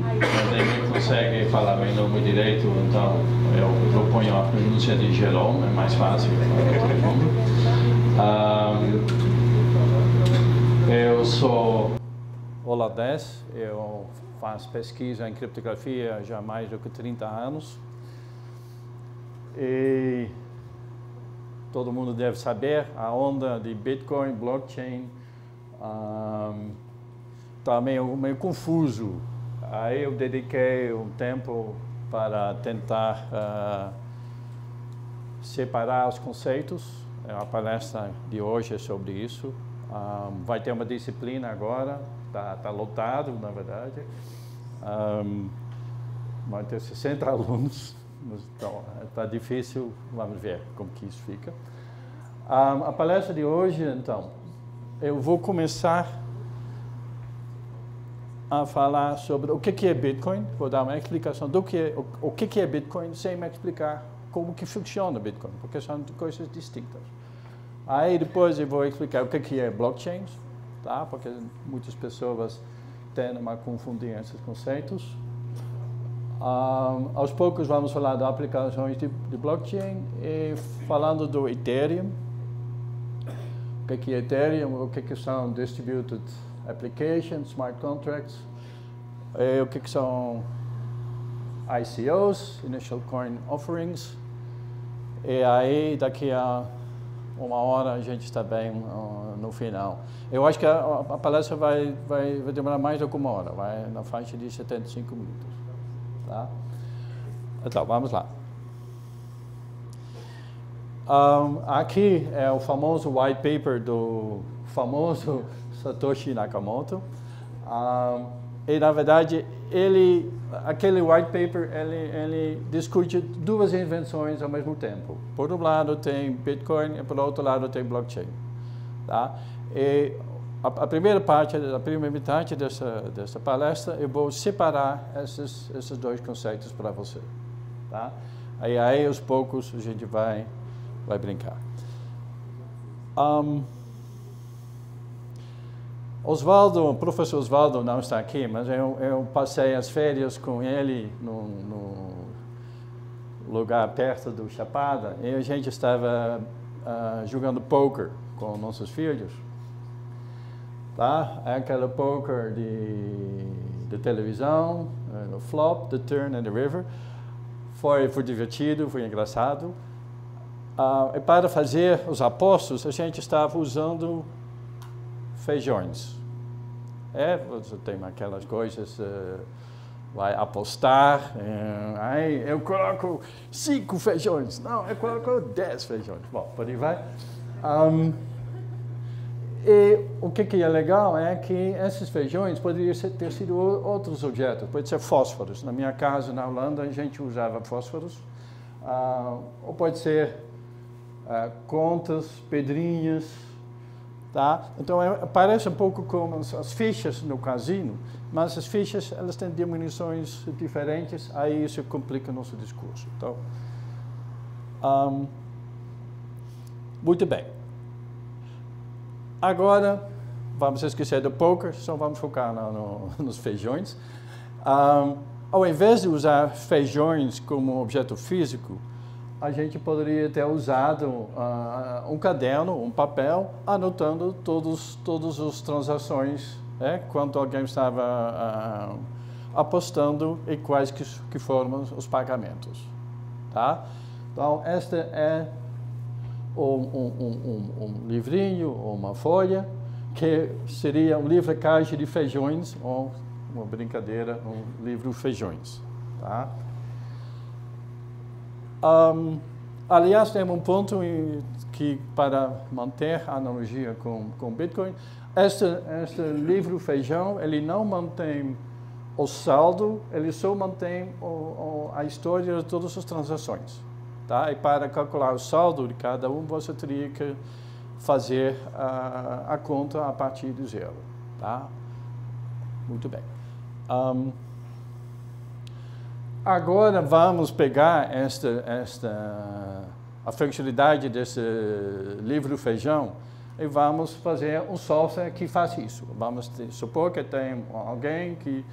Mas ninguém consegue falar meu nome direito, então eu proponho a pronúncia de Jerome, é mais fácil para todo mundo. Eu sou holandês, eu faço pesquisa em criptografia já há mais do que 30 anos. E todo mundo deve saber, a onda de Bitcoin, blockchain, está meio confuso. Aí eu dediquei um tempo para tentar separar os conceitos. A palestra de hoje é sobre isso. Vai ter uma disciplina agora, está lotado, na verdade. Vai ter 60 alunos, então está difícil, vamos ver como que isso fica. A palestra de hoje, então, eu vou começar a falar sobre o que é Bitcoin, vou dar uma explicação do o que é Bitcoin, sem me explicar como que funciona Bitcoin, porque são coisas distintas. Aí depois eu vou explicar o que é blockchain, tá? Porque muitas pessoas tendem a confundir esses conceitos. Aos poucos vamos falar de aplicações de blockchain e falando do Ethereum, o que é Ethereum, o que são Distributed Applications, Smart Contracts, o que são ICOs, Initial Coin Offerings, e aí daqui a uma hora a gente está bem no final. Eu acho que a palestra vai demorar mais do que uma hora, vai na faixa de 75 minutos. Tá? Então, vamos lá. Aqui é o famoso white paper do famoso Satoshi Nakamoto. E, na verdade, aquele white paper, ele discute duas invenções ao mesmo tempo. Por um lado tem Bitcoin e por outro lado tem blockchain. Tá? E a primeira metade dessa palestra, eu vou separar esses dois conceitos para você. Tá? Aí, aos poucos, a gente vai brincar. O professor Osvaldo não está aqui, mas eu passei as férias com ele no lugar perto do Chapada e a gente estava jogando poker com nossos filhos. Tá? Aquele poker de televisão, no flop, the turn and the river. Foi divertido, foi engraçado. E para fazer os apostos, a gente estava usando feijões. Você tem aquelas coisas, vai apostar, aí eu coloco 5 feijões, não, eu coloco 10 feijões. Bom, por aí vai. E o que é legal é que esses feijões poderiam ter sido outros objetos, pode ser fósforos. Na minha casa, na Holanda, a gente usava fósforos, ou pode ser contas, pedrinhas. Tá? Então, parece um pouco como as fichas no casino, mas as fichas elas têm dimensões diferentes, aí isso complica o nosso discurso. Então, muito bem. Agora, vamos esquecer do poker, só vamos focar nos feijões. Ao invés de usar feijões como objeto físico, a gente poderia ter usado um caderno, um papel, anotando todas as transações, quanto alguém estava apostando e quais que foram os pagamentos. Tá? Então, este é um livrinho, ou uma folha, que seria um livro-caixa de feijões, ou uma brincadeira, um livro feijões. Tá? Aliás, tem um ponto que, para manter a analogia com Bitcoin, este livro feijão, ele não mantém o saldo, ele só mantém a história de todas as transações. Tá? E para calcular o saldo de cada um, você teria que fazer a conta a partir de zero. Tá? Muito bem. Agora vamos pegar a funcionalidade desse livro feijão e vamos fazer um software que faz isso. Vamos supor que tem alguém que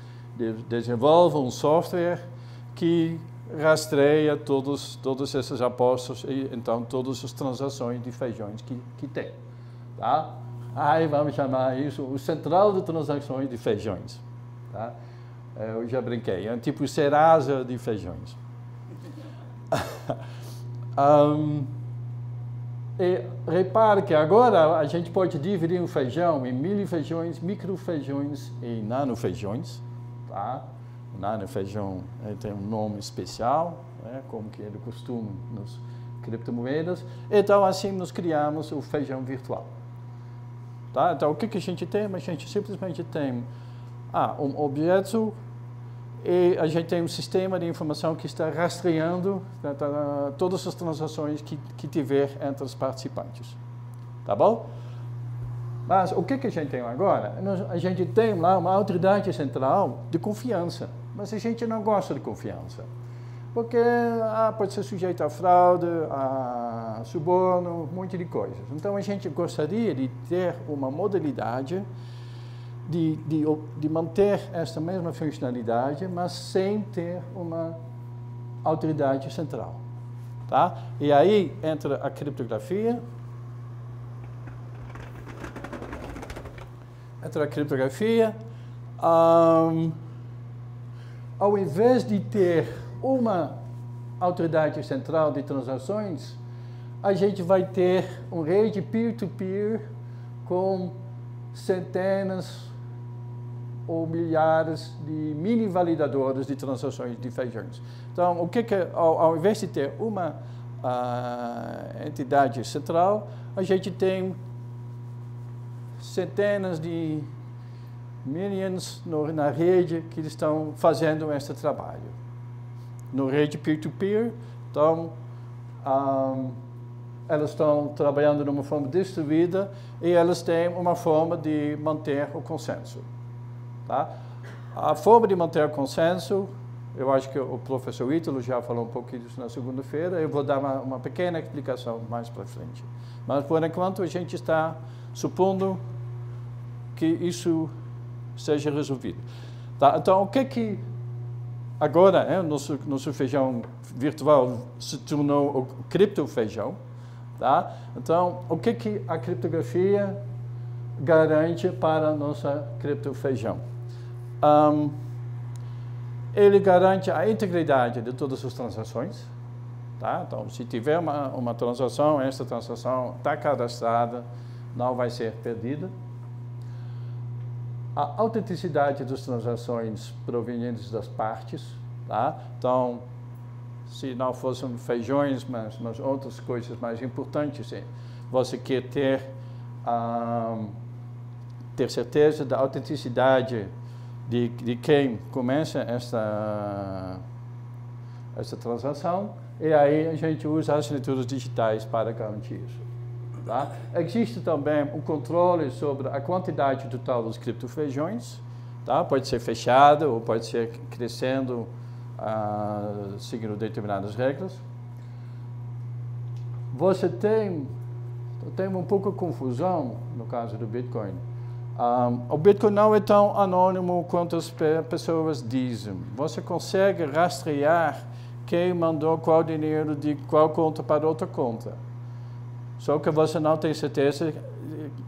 desenvolve um software que rastreia todos esses apostos e então todas as transações de feijões que tem. Tá? Aí vamos chamar isso o central de transações de feijões. Tá? Eu já brinquei, é um tipo Serasa de feijões. E repare que agora a gente pode dividir um feijão em milifeijões, microfeijões e nanofeijões. Tá? O nanofeijão tem um nome especial, né, como que é do costume nas criptomoedas. Então assim nós criamos o feijão virtual. Tá? Então o que a gente tem? A gente simplesmente tem um objeto e a gente tem um sistema de informação que está rastreando todas as transações que tiver entre os participantes. Tá bom? Mas o que a gente tem agora? A gente tem lá uma autoridade central de confiança, mas a gente não gosta de confiança. Porque pode ser sujeito a fraude, a suborno, um monte de coisas. Então a gente gostaria de ter uma modalidade de manter esta mesma funcionalidade, mas sem ter uma autoridade central. Tá? E aí entra a criptografia. Ao invés de ter uma autoridade central de transações, a gente vai ter uma rede peer-to-peer com centenas ou milhares de mini validadores de transações de feijões. Então, ao invés de ter uma entidade central, a gente tem centenas de minions na rede que estão fazendo esse trabalho. No rede peer-to-peer, então, elas estão trabalhando de uma forma distribuída e elas têm uma forma de manter o consenso. Tá? A forma de manter o consenso, eu acho que o professor Ítalo já falou um pouquinho disso na segunda-feira, eu vou dar uma pequena explicação mais para frente. Mas, por enquanto, a gente está supondo que isso seja resolvido. Tá? Então, o que agora, nosso feijão virtual se tornou o criptofeijão. Tá? Então, o que a criptografia garante para a nossa criptofeijão? Ele garante a integridade de todas as transações. Tá? Então, se tiver uma transação, essa transação está cadastrada, não vai ser perdida. A autenticidade das transações provenientes das partes. Tá? Então, se não fossem feijões, mas outras coisas mais importantes, você quer ter certeza da autenticidade de quem começa essa transação, e aí a gente usa assinaturas digitais para garantir isso. Tá? Existe também um controle sobre a quantidade total dos criptofeijões. Tá? Pode ser fechado ou pode ser crescendo seguindo determinadas regras. Você tem um pouco de confusão no caso do Bitcoin. O Bitcoin não é tão anônimo quanto as pessoas dizem. Você consegue rastrear quem mandou qual dinheiro de qual conta para outra conta. Só que você não tem certeza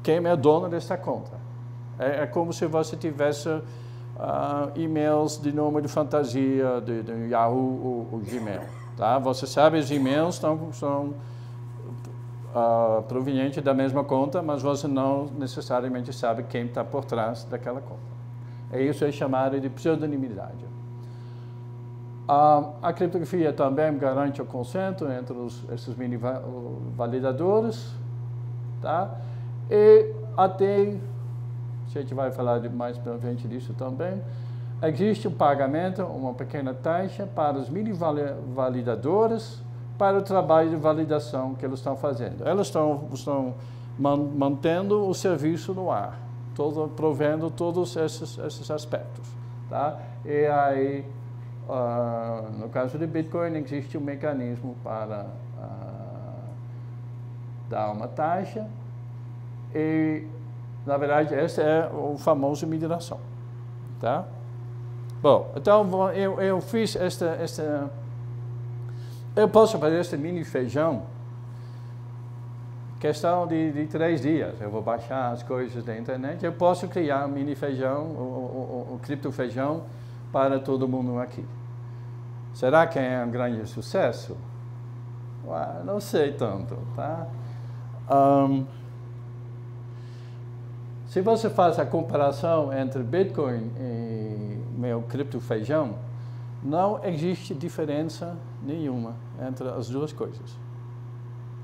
quem é dono dessa conta. É como se você tivesse e-mails de nome de fantasia de Yahoo ou Gmail. Tá? Você sabe os e-mails são provenientes da mesma conta, mas você não necessariamente sabe quem está por trás daquela conta. Isso é chamado de pseudonimidade. A criptografia também garante o consenso entre esses mini validadores. Tá? E até, a gente vai falar mais para frente disso também, existe um pagamento, uma pequena taxa para os mini validadores para o trabalho de validação que eles estão fazendo. Eles estão mantendo o serviço no ar, provendo todos esses aspectos. Tá? E aí, no caso de Bitcoin, existe um mecanismo para dar uma taxa e, na verdade, esse é o famoso mineração. Tá? Bom, então eu fiz eu posso fazer este mini feijão, questão de 3 dias. Eu vou baixar as coisas da internet, eu posso criar um mini feijão, o cripto feijão, para todo mundo aqui. Será que é um grande sucesso? Não sei tanto, tá? Se você faz a comparação entre Bitcoin e meu cripto feijão, não existe diferença nenhuma entre as duas coisas,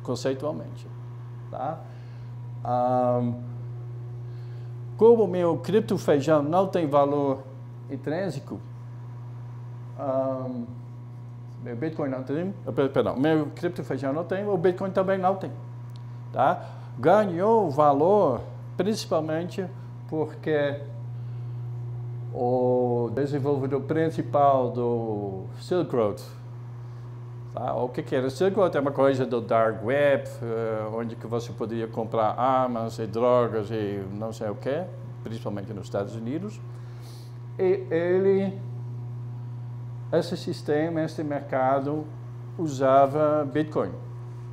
conceitualmente, tá? Como meu cripto feijão não tem valor intrínseco, meu Bitcoin não tem, perdão, meu cripto feijão não tem, o Bitcoin também não tem, tá? Ganhou valor principalmente porque o desenvolvedor principal do Silk Road, tá? O que era? O Silk Road é uma coisa do Dark Web, onde que você podia comprar armas e drogas e não sei o que, principalmente nos Estados Unidos. E esse sistema, esse mercado, usava Bitcoin.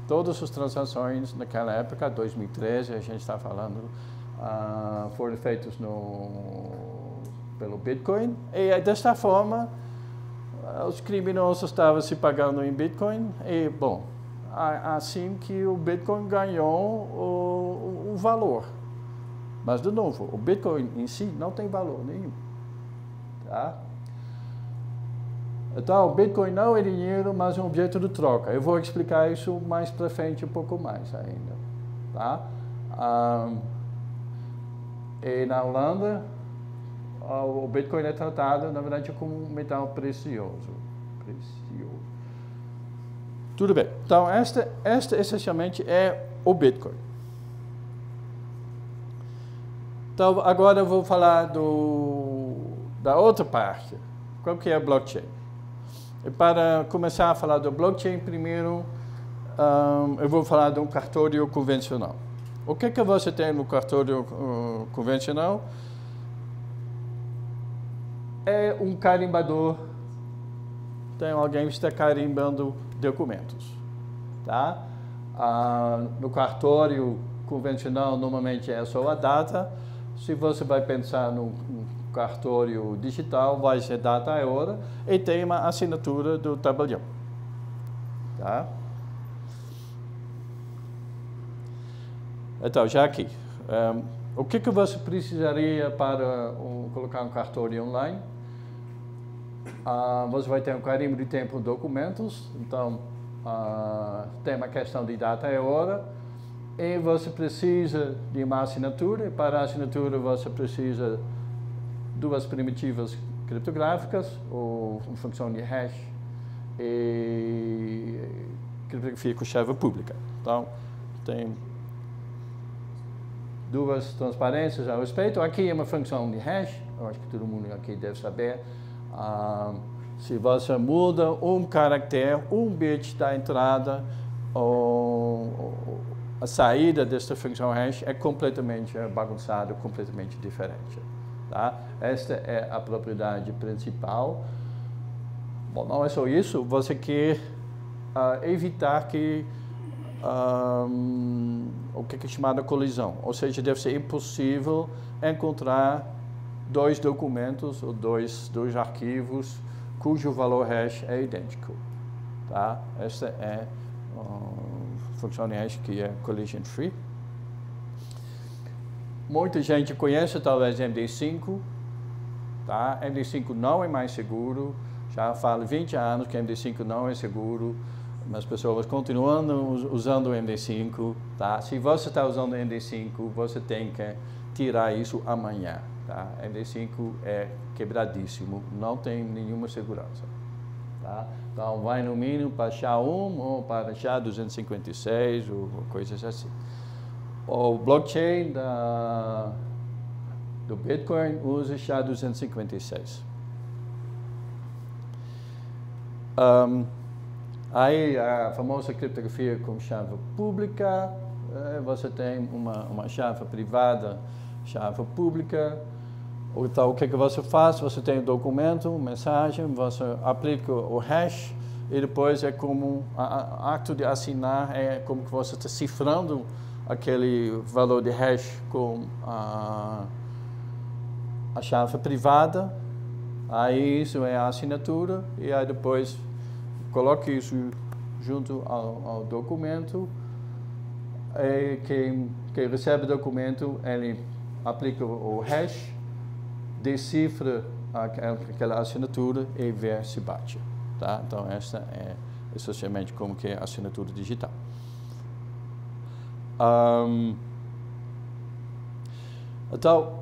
Todas as transações naquela época, 2013, a gente está falando, foram feitas pelo Bitcoin. E desta forma, os criminosos estavam se pagando em Bitcoin. E, bom, assim que o Bitcoin ganhou o valor. Mas, de novo, o Bitcoin em si não tem valor nenhum. Tá? Então, o Bitcoin não é dinheiro, mas é um objeto de troca. Eu vou explicar isso mais para frente, um pouco mais ainda. Tá? E na Holanda, o Bitcoin é tratado, na verdade, como um metal precioso. Tudo bem. Então, esta essencialmente é o Bitcoin. Então, agora eu vou falar da outra parte. Qual que é a blockchain? E para começar a falar do blockchain, primeiro eu vou falar de um cartório convencional. O que você tem no cartório convencional? É um carimbador. Tem alguém que está carimbando documentos. Tá? No cartório convencional, normalmente é só a data. Se você vai pensar no cartório digital, vai ser data e hora e tem uma assinatura do tabelião. Tá? Então, já aqui, o que você precisaria para colocar um cartório online? Você vai ter um carimbo de tempo documentos, então tem uma questão de data e hora, e você precisa de uma assinatura, e para a assinatura você precisa duas primitivas criptográficas, ou uma função de hash e criptografia com chave pública. Então, tem duas transparências a respeito. Aqui é uma função de hash, eu acho que todo mundo aqui deve saber. Se você muda um caractere, um bit da entrada, a saída desta função hash é completamente bagunçada, completamente diferente. Tá? Esta é a propriedade principal. Bom, não é só isso, você quer evitar que o que é chamado colisão, ou seja, deve ser impossível encontrar dois documentos ou dois arquivos cujo valor hash é idêntico. Tá? Esta é a função de hash que é collision free. Muita gente conhece talvez MD5, tá? MD5 não é mais seguro, já falo 20 anos que MD5 não é seguro, mas as pessoas continuam usando o MD5, tá? Se você está usando o MD5, você tem que tirar isso amanhã, tá? MD5 é quebradíssimo, não tem nenhuma segurança, tá? Então vai no mínimo para SHA-1 ou para SHA-256 ou coisas assim. O blockchain do Bitcoin usa SHA-256. Aí a famosa criptografia com chave pública, você tem uma chave privada, chave pública. Então, o que você faz? Você tem um documento, uma mensagem, você aplica o hash e depois é como ato de assinar, é como que você está cifrando aquele valor de hash com a chave privada. Aí isso é a assinatura e aí depois coloque isso junto ao documento. E quem recebe o documento, ele aplica o hash, decifra aquela assinatura e vê se bate. Tá? Então, essa é essencialmente como que é a assinatura digital. Então,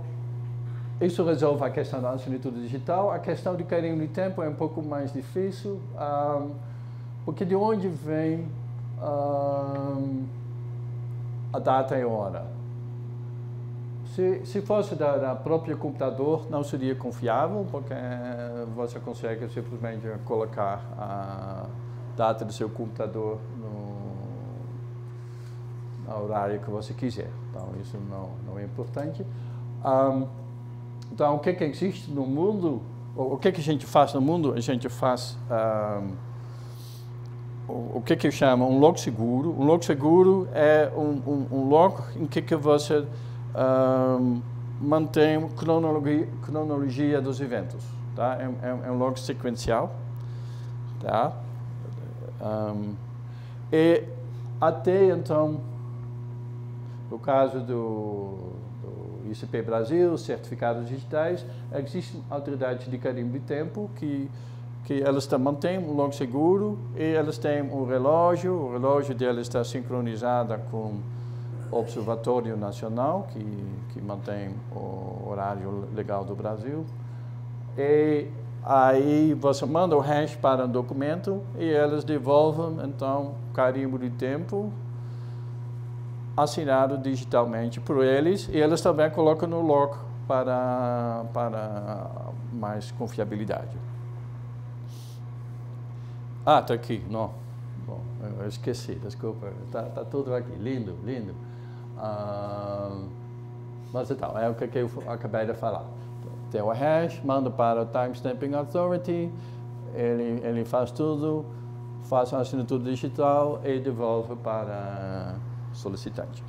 isso resolve a questão da assinatura digital. A questão de carimbo de tempo é um pouco mais difícil, porque de onde vem a data e hora? Se fosse da própria computador, não seria confiável, porque você consegue simplesmente colocar a data do seu computador no horário que você quiser. Então, isso não é importante. Então, o que existe no mundo? O que a gente faz no mundo? A gente faz o que chama um log seguro. Um log seguro é um log em que você mantém cronologia dos eventos, tá? É um log sequencial, tá? E até então, no caso do ICP Brasil, certificados digitais, existem autoridades de carimbo de tempo que elas mantêm um log seguro e elas têm o relógio delas está sincronizado com o Observatório Nacional, que mantém o horário legal do Brasil. E aí você manda o hash para um documento e elas devolvem, então, carimbo de tempo assinado digitalmente por eles, e elas também colocam no log para mais confiabilidade. Está aqui, não. Bom, eu esqueci, desculpa. Tá tudo aqui, lindo, lindo. Mas então, é o que eu acabei de falar. Tem o hash, manda para o Timestamping Authority, ele faz tudo, faz a assinatura digital e devolve para o solicitante.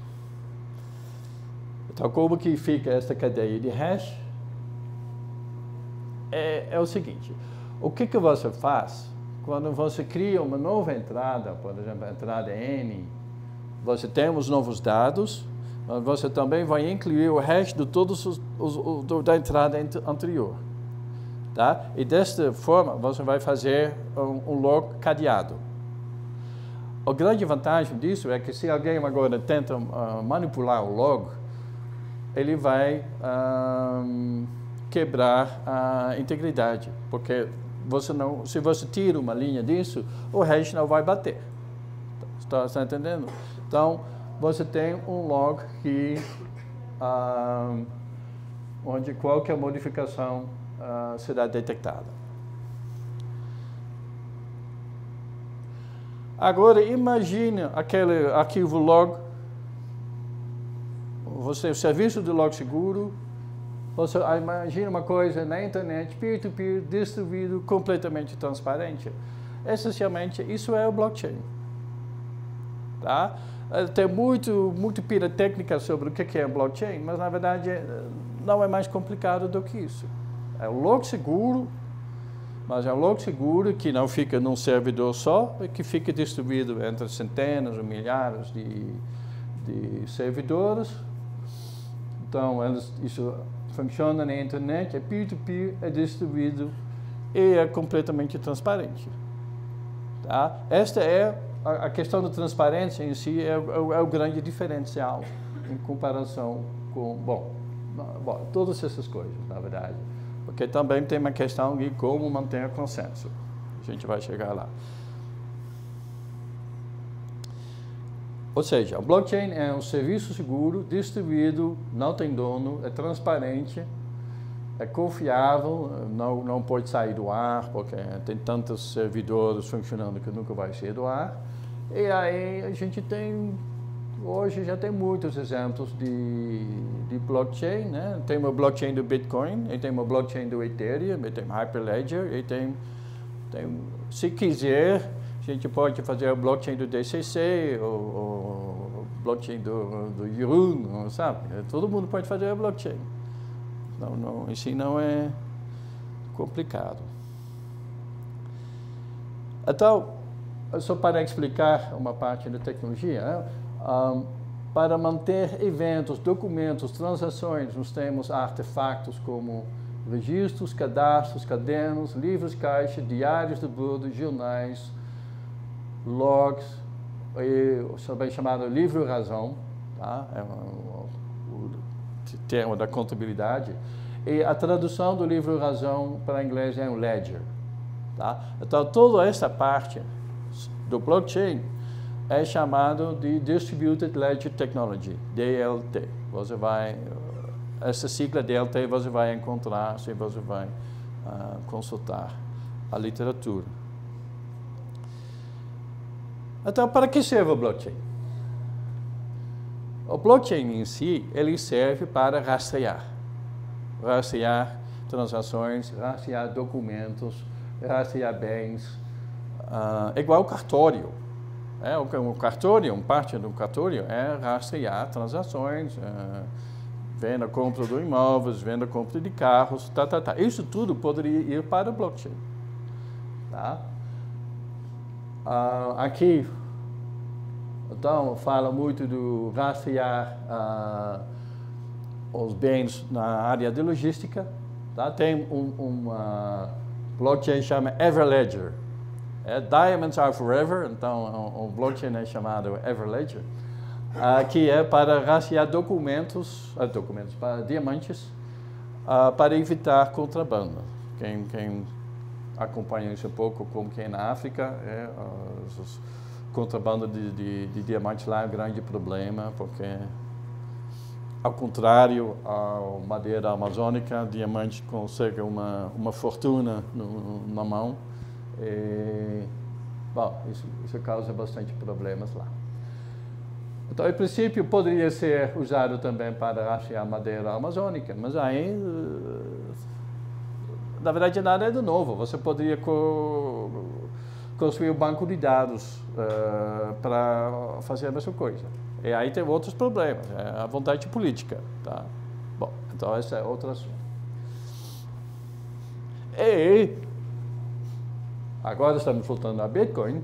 Então, como que fica esta cadeia de hash? É o seguinte, o que você faz quando você cria uma nova entrada, por exemplo, a entrada N, você tem os novos dados, mas você também vai incluir o hash de todos da entrada anterior. Tá? E desta forma, você vai fazer um log cadeado. A grande vantagem disso é que se alguém agora tenta manipular o log, ele vai quebrar a integridade, porque se você tira uma linha disso, o hash não vai bater. Está entendendo? Então, você tem um log que, onde qualquer modificação será detectada. Agora, imagine aquele arquivo log, o serviço de log seguro. Você imagina uma coisa na internet, peer-to-peer, distribuído, completamente transparente. Essencialmente, isso é o blockchain. Tá? Tem muito pirotécnica sobre o que é blockchain, mas na verdade não é mais complicado do que isso. É um log seguro, mas é um log seguro que não fica num servidor só, e que fica distribuído entre centenas ou milhares de servidores. Então, isso funciona na internet, é peer-to-peer, é distribuído e é completamente transparente. Tá? Esta é a questão da transparência em si, é o grande diferencial em comparação com, bom, todas essas coisas, na verdade. Porque também tem uma questão de como manter o consenso. A gente vai chegar lá. Ou seja, o blockchain é um serviço seguro, distribuído, não tem dono, é transparente, é confiável, não pode sair do ar, porque tem tantos servidores funcionando que nunca vai sair do ar. E aí a gente tem hoje já tem muitos exemplos de blockchain, né? Tem uma blockchain do Bitcoin, e tem uma blockchain do Ethereum, e tem Hyperledger, e tem se quiser, a gente pode fazer a blockchain do DCC, ou blockchain do Yearn, sabe? Todo mundo pode fazer a blockchain. Isso não é complicado. Então, só para explicar uma parte da tecnologia, né? Para manter eventos, documentos, transações, nós temos artefatos como registros, cadastros, cadernos, livros caixa, diários de bordo, jornais, logs, também chamado livro-razão, tá? É o termo da contabilidade. E a tradução do livro-razão para inglês é um ledger. Tá? Então, toda essa parte do blockchain é chamado de Distributed Ledger Technology, DLT. Essa sigla DLT você vai encontrar se você vai consultar a literatura. Então, para que serve o blockchain? O blockchain em si, ele serve para rastrear transações, rastrear documentos, rastrear bens, igual o cartório. O cartório, parte do cartório é rastrear transações, venda, compra de imóveis, venda, compra de carros, Isso tudo poderia ir para o blockchain. Tá? Aqui, então, fala muito do rastrear os bens na área de logística. Tá? Tem uma blockchain que chama Everledger. Diamonds are forever, então o blockchain é chamado Everledger, que é para rastrear documentos para diamantes, para evitar contrabando. Quem acompanha isso um pouco, como que é na África, contrabando de diamantes lá é um grande problema, porque, ao contrário à madeira amazônica, diamante consegue uma fortuna na mão. Isso causa bastante problemas lá. Então, em princípio, poderia ser usado também para rastrear madeira amazônica, mas aí, na verdade, nada é de novo. Você poderia construir um banco de dados para fazer a mesma coisa. E aí tem outros problemas, a vontade política. Tá? Bom, então esse é outro assunto. E agora estamos voltando a Bitcoin.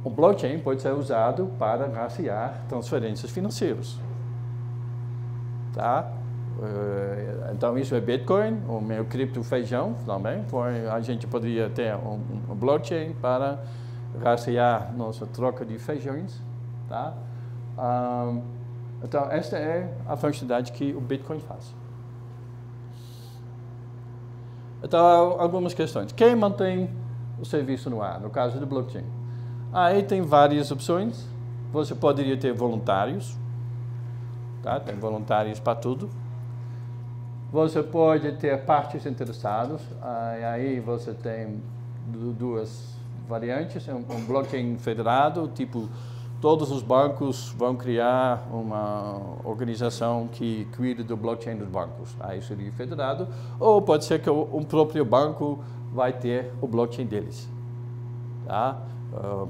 O blockchain pode ser usado para rastrear transferências financeiras. Tá? Então isso é Bitcoin, o meu cripto feijão também. A gente poderia ter um blockchain para rastrear nossa troca de feijões. Tá? Então esta é a funcionalidade que o Bitcoin faz. Então, algumas questões. Quem mantém o serviço no ar, no caso do blockchain? Aí tem várias opções. Você poderia ter voluntários. Tá? Tem voluntários para tudo. Você pode ter partes interessadas. Aí você tem duas variantes. Um blockchain federado, tipo, todos os bancos vão criar uma organização que cuida do blockchain dos bancos. Aí seria federado. Ou pode ser que um próprio banco vai ter o blockchain deles. Tá?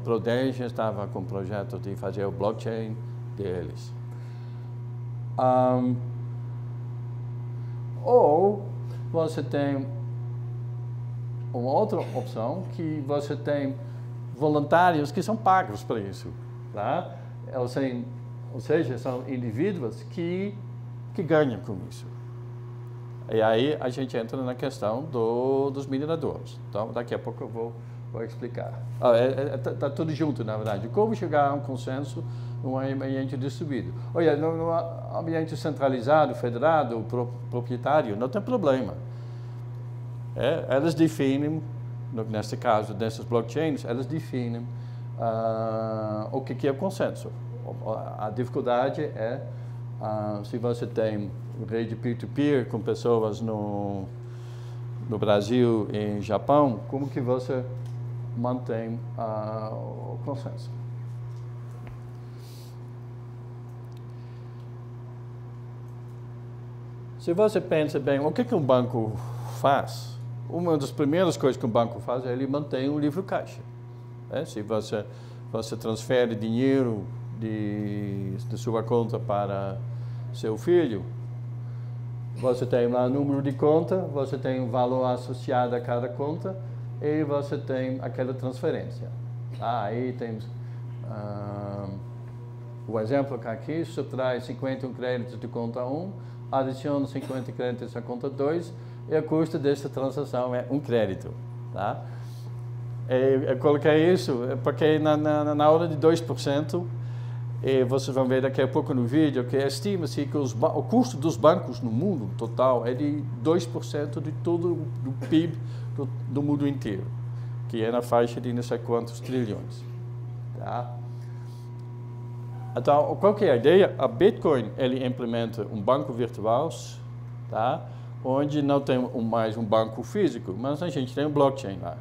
Prudential estava com o projeto de fazer o blockchain deles. Ou você tem uma outra opção que você tem voluntários que são pagos para isso. Tá? Ou seja, são indivíduos que ganham com isso. E aí a gente entra na questão dos mineradores. Então, daqui a pouco eu vou explicar. Está tudo junto, na verdade. Como chegar a um consenso num ambiente distribuído? Olha, no ambiente centralizado, federado, proprietário, não tem problema. Elas definem, neste caso, dessas blockchains, elas definem o que é o consenso. A dificuldade é se você tem rede peer-to-peer com pessoas no Brasil e Japão, como que você mantém o consenso? Se você pensa bem, o que um banco faz? Uma das primeiras coisas que um banco faz é ele mantém um livro caixa. Se você transfere dinheiro de sua conta para seu filho, você tem lá o número de conta, você tem um valor associado a cada conta e você tem aquela transferência. Aí temos o exemplo que aqui subtrai 51 créditos de conta 1, adiciona 50 créditos à conta 2 e o custo dessa transação é 1 crédito. Tá? Eu coloquei isso porque na hora de 2%, e vocês vão ver daqui a pouco no vídeo que estima-se que o custo dos bancos no mundo total é de 2% de todo o PIB do mundo inteiro, que é na faixa de não sei quantos trilhões. Tá? Então, qual que é a ideia? A Bitcoin, ele implementa um banco virtual, tá? Onde não tem mais um banco físico, mas a gente tem um blockchain lá.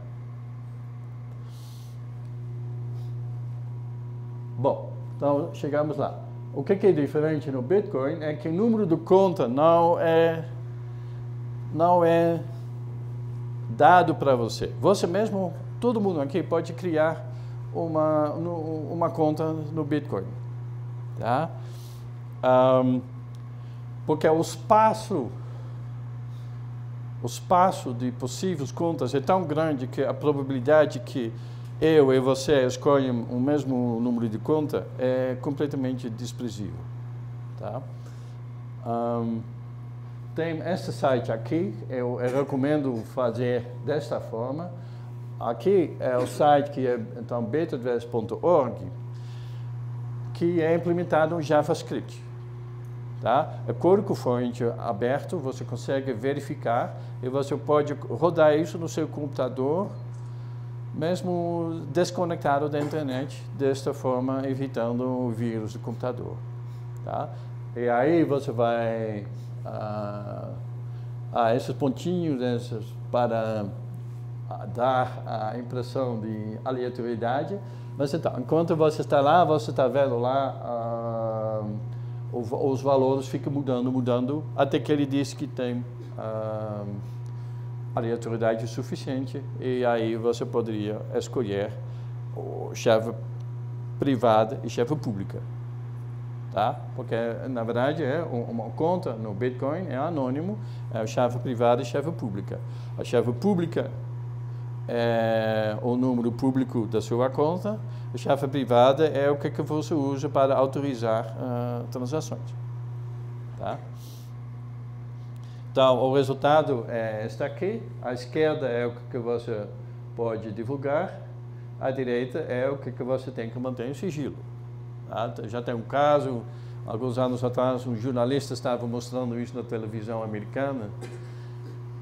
Bom, então chegamos lá. O que é diferente no Bitcoin é que o número de conta não é dado para você. Você mesmo, todo mundo aqui pode criar uma conta no Bitcoin. Tá? Porque o espaço de possíveis contas é tão grande que a probabilidade que eu e você escolhem o mesmo número de conta é completamente desprezível. Tá? Tem esse site aqui, eu recomendo fazer desta forma. Aqui é o site que é então betadress.org, que é implementado em JavaScript. Tá? É código-fonte aberto, você consegue verificar e você pode rodar isso no seu computador, mesmo desconectado da internet, desta forma evitando o vírus do computador. Tá? E aí você vai esses pontinhos para dar a impressão de aleatoriedade. Mas então, enquanto você está lá, você está vendo lá, os valores ficam mudando, até que ele diz que tem aleatoriedade suficiente, e aí você poderia escolher chave privada e chave pública. Tá? Porque, na verdade, uma conta no Bitcoin é anônimo, é chave privada e chave pública. A chave pública é o número público da sua conta, a chave privada é o que você usa para autorizar transações. Tá? Então, o resultado está aqui, à esquerda é o que você pode divulgar, à direita é o que você tem que manter em sigilo. Tá? Já tem um caso, alguns anos atrás, um jornalista estava mostrando isso na televisão americana.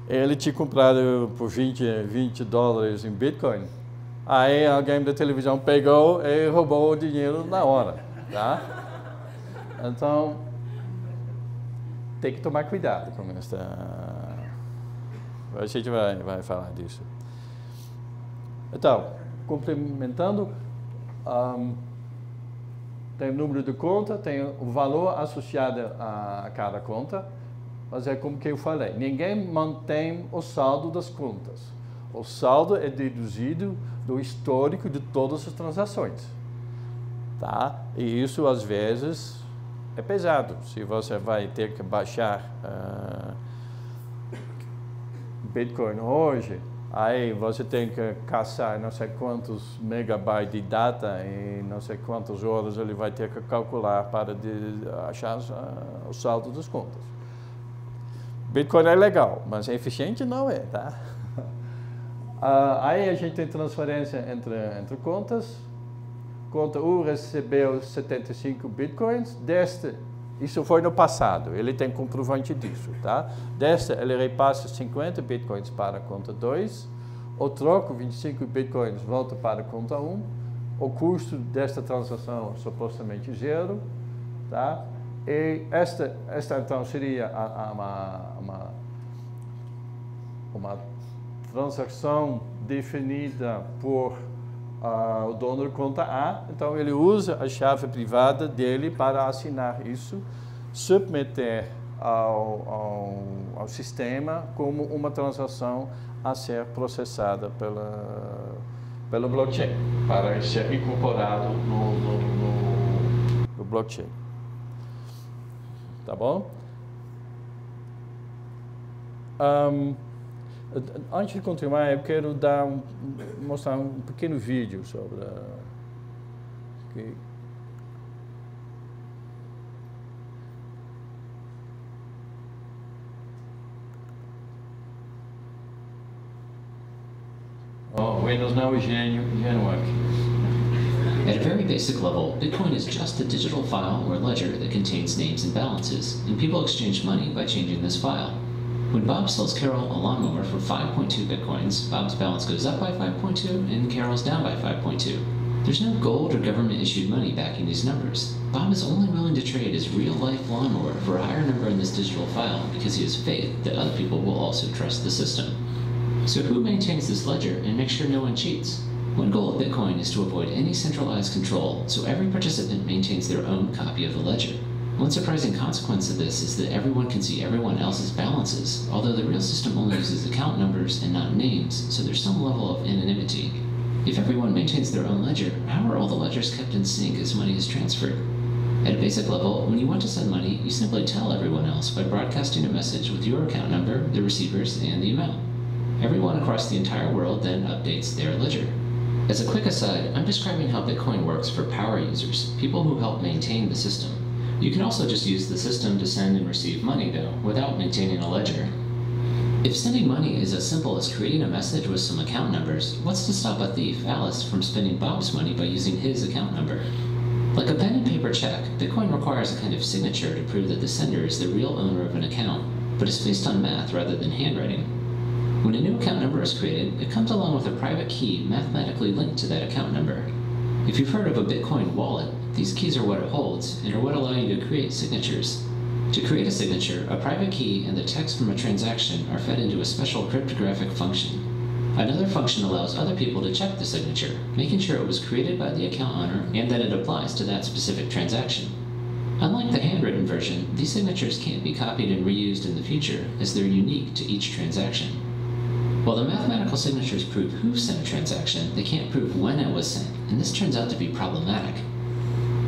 Ele tinha comprado por $20 em Bitcoin. Aí alguém da televisão pegou e roubou o dinheiro na hora. Tá? Então, tem que tomar cuidado com esta. A gente vai falar disso. Então, complementando, tem o número de conta, tem o valor associado a cada conta. Mas é como que eu falei, ninguém mantém o saldo das contas. O saldo é deduzido do histórico de todas as transações. Tá? E isso, às vezes, é pesado. Se você vai ter que baixar Bitcoin hoje, aí você tem que caçar não sei quantos megabytes de data e não sei quantas horas ele vai ter que calcular para achar o saldo das contas. Bitcoin é legal, mas eficiente não é, tá? Aí a gente tem transferência entre contas. Conta 1 recebeu 75 Bitcoins. Isso foi no passado, ele tem comprovante disso, tá? Desta, ele repassa 50 Bitcoins para a conta 2. O troco, 25 Bitcoins, volta para a conta 1. O custo desta transação é supostamente 0, tá? E esta então seria uma transação definida por o dono da conta A. Então ele usa a chave privada dele para assinar isso, submeter ao sistema como uma transação a ser processada pelo blockchain, para ser incorporado no blockchain. Tá bom? Antes de continuar, eu quero mostrar um pequeno vídeo sobre Windows não é gênio aqui. At a very basic level, Bitcoin is just a digital file or ledger that contains names and balances, and people exchange money by changing this file. When Bob sells Carol a lawnmower for 5.2 Bitcoins, Bob's balance goes up by 5.2 and Carol's down by 5.2. There's no gold or government-issued money backing these numbers. Bob is only willing to trade his real-life lawnmower for a higher number in this digital file because he has faith that other people will also trust the system. So who maintains this ledger and makes sure no one cheats? One goal of Bitcoin is to avoid any centralized control, so every participant maintains their own copy of the ledger. One surprising consequence of this is that everyone can see everyone else's balances, although the real system only uses account numbers and not names, so there's some level of anonymity. If everyone maintains their own ledger, how are all the ledgers kept in sync as money is transferred? At a basic level, when you want to send money, you simply tell everyone else by broadcasting a message with your account number, the receivers, and the amount. Everyone across the entire world then updates their ledger. As a quick aside, I'm describing how Bitcoin works for power users, people who help maintain the system. You can also just use the system to send and receive money, though, without maintaining a ledger. If sending money is as simple as creating a message with some account numbers, what's to stop a thief, Alice, from spending Bob's money by using his account number? Like a pen and paper check, Bitcoin requires a kind of signature to prove that the sender is the real owner of an account, but it's based on math rather than handwriting. When a new account number is created, it comes along with a private key mathematically linked to that account number. If you've heard of a Bitcoin wallet, these keys are what it holds and are what allow you to create signatures. To create a signature, a private key and the text from a transaction are fed into a special cryptographic function. Another function allows other people to check the signature, making sure it was created by the account owner and that it applies to that specific transaction. Unlike the handwritten version, these signatures can't be copied and reused in the future, as they're unique to each transaction. While the mathematical signatures prove who sent a transaction, they can't prove when it was sent, and this turns out to be problematic.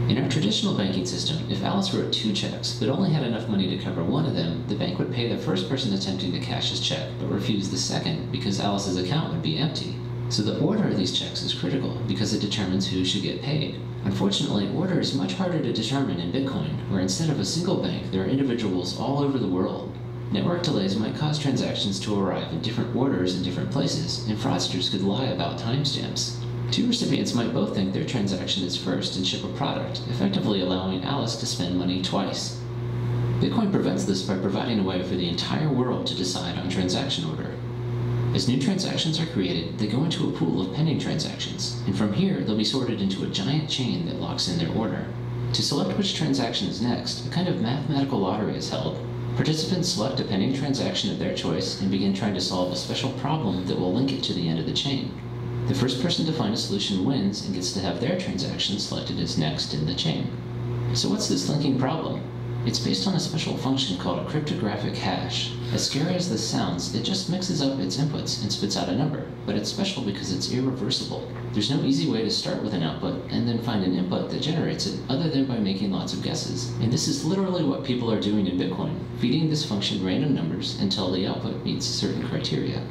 In our traditional banking system, if Alice wrote 2 checks but only had enough money to cover one of them, the bank would pay the first person attempting to cash his check but refuse the second because Alice's account would be empty. So the order of these checks is critical because it determines who should get paid. Unfortunately, order is much harder to determine in Bitcoin, where instead of a single bank, there are individuals all over the world. Network delays might cause transactions to arrive in different orders in different places, and fraudsters could lie about timestamps. 2 recipients might both think their transaction is first and ship a product, effectively allowing Alice to spend money twice. Bitcoin prevents this by providing a way for the entire world to decide on transaction order. As new transactions are created, they go into a pool of pending transactions, and from here they'll be sorted into a giant chain that locks in their order. To select which transaction is next, a kind of mathematical lottery is held. Participants select a pending transaction of their choice and begin trying to solve a special problem that will link it to the end of the chain. The first person to find a solution wins and gets to have their transaction selected as next in the chain. So what's this linking problem? It's based on a special function called a cryptographic hash. As scary as this sounds, it just mixes up its inputs and spits out a number, but it's special because it's irreversible. There's no easy way to start with an output and then find an input that generates it other than by making lots of guesses. And this is literally what people are doing in Bitcoin, feeding this function random numbers until the output meets certain criteria.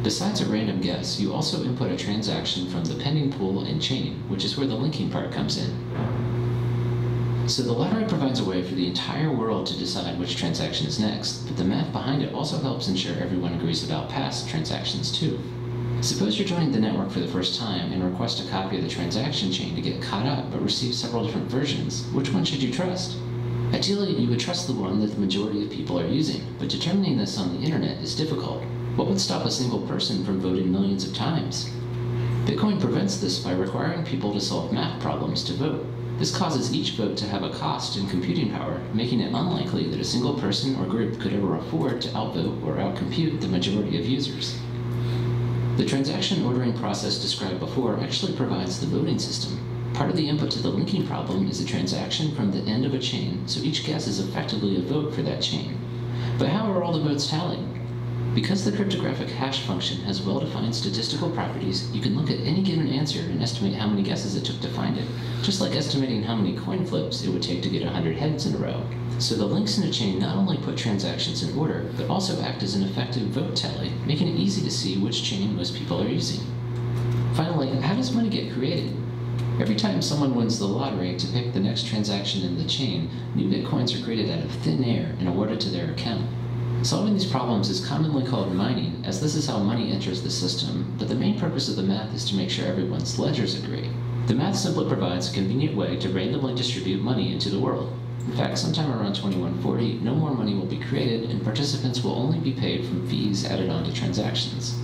Besides a random guess, you also input a transaction from the pending pool and chain, which is where the linking part comes in. So the lottery provides a way for the entire world to decide which transaction is next, but the math behind it also helps ensure everyone agrees about past transactions too. Suppose you're joining the network for the first time and request a copy of the transaction chain to get caught up, but receive several different versions. Which one should you trust? Ideally, you would trust the one that the majority of people are using, but determining this on the internet is difficult. What would stop a single person from voting millions of times? Bitcoin prevents this by requiring people to solve math problems to vote. This causes each vote to have a cost in computing power, making it unlikely that a single person or group could ever afford to outvote or outcompute the majority of users. The transaction ordering process described before actually provides the voting system. Part of the input to the linking problem is a transaction from the end of a chain, so each guess is effectively a vote for that chain. But how are all the votes tallying? Because the cryptographic hash function has well-defined statistical properties, you can look at any given answer and estimate how many guesses it took to find it, just like estimating how many coin flips it would take to get 100 heads in a row. So the links in a chain not only put transactions in order, but also act as an effective vote tally, making it easy to see which chain most people are using. Finally, how does money get created? Every time someone wins the lottery to pick the next transaction in the chain, new bitcoins are created out of thin air and awarded to their account. Solving these problems is commonly called mining, as this is how money enters the system, but the main purpose of the math is to make sure everyone's ledgers agree. The math simply provides a convenient way to randomly distribute money into the world. In fact, sometime around 2140, no more money will be created, and participants will only be paid from fees added onto transactions.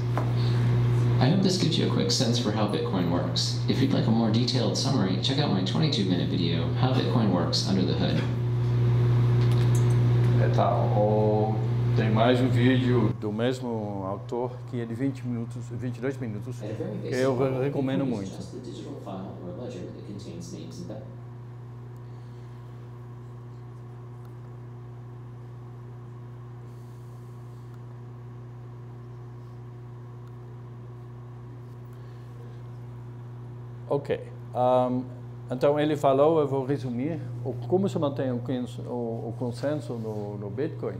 I hope this gives you a quick sense for how Bitcoin works. If you'd like a more detailed summary, check out my 22-minute video, How Bitcoin Works Under the Hood. Tem mais um vídeo do mesmo autor que é de 22 minutos, que eu recomendo muito. Ok. Então ele falou, eu vou resumir, como se mantém o consenso no Bitcoin.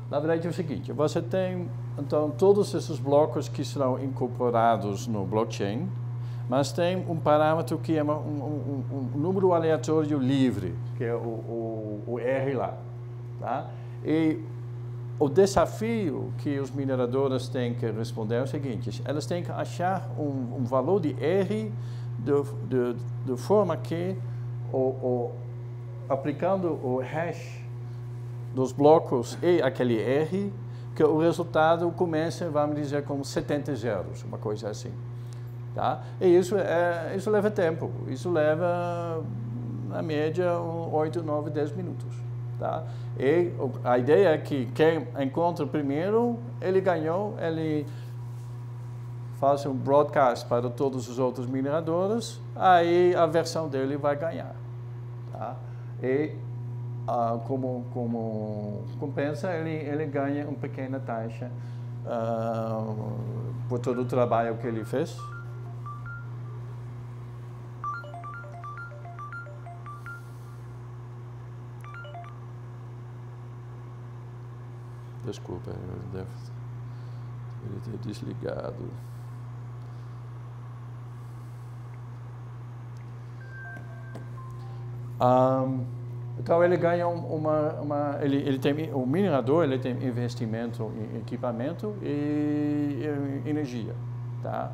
Na verdade é o seguinte, você tem então todos esses blocos que serão incorporados no blockchain, mas tem um parâmetro que é um número aleatório livre, que é o R lá. Tá? E o desafio que os mineradores têm que responder é o seguinte, elas têm que achar um valor de R de forma que, aplicando o hash dos blocos e aquele R, que o resultado começa, vamos dizer, com 70 zeros, uma coisa assim. Tá? E isso leva tempo, isso leva, na média, 8, 9, 10 minutos. Tá? E a ideia é que quem encontra primeiro, ele ganhou, ele faz um broadcast para todos os outros mineradores, aí a versão dele vai ganhar. Tá? E como compensa, ele ganha uma pequena taxa por todo o trabalho que ele fez. Desculpa, eu devo ter desligado. Então ele ganha ele tem o minerador, ele tem investimento em equipamento e energia, tá?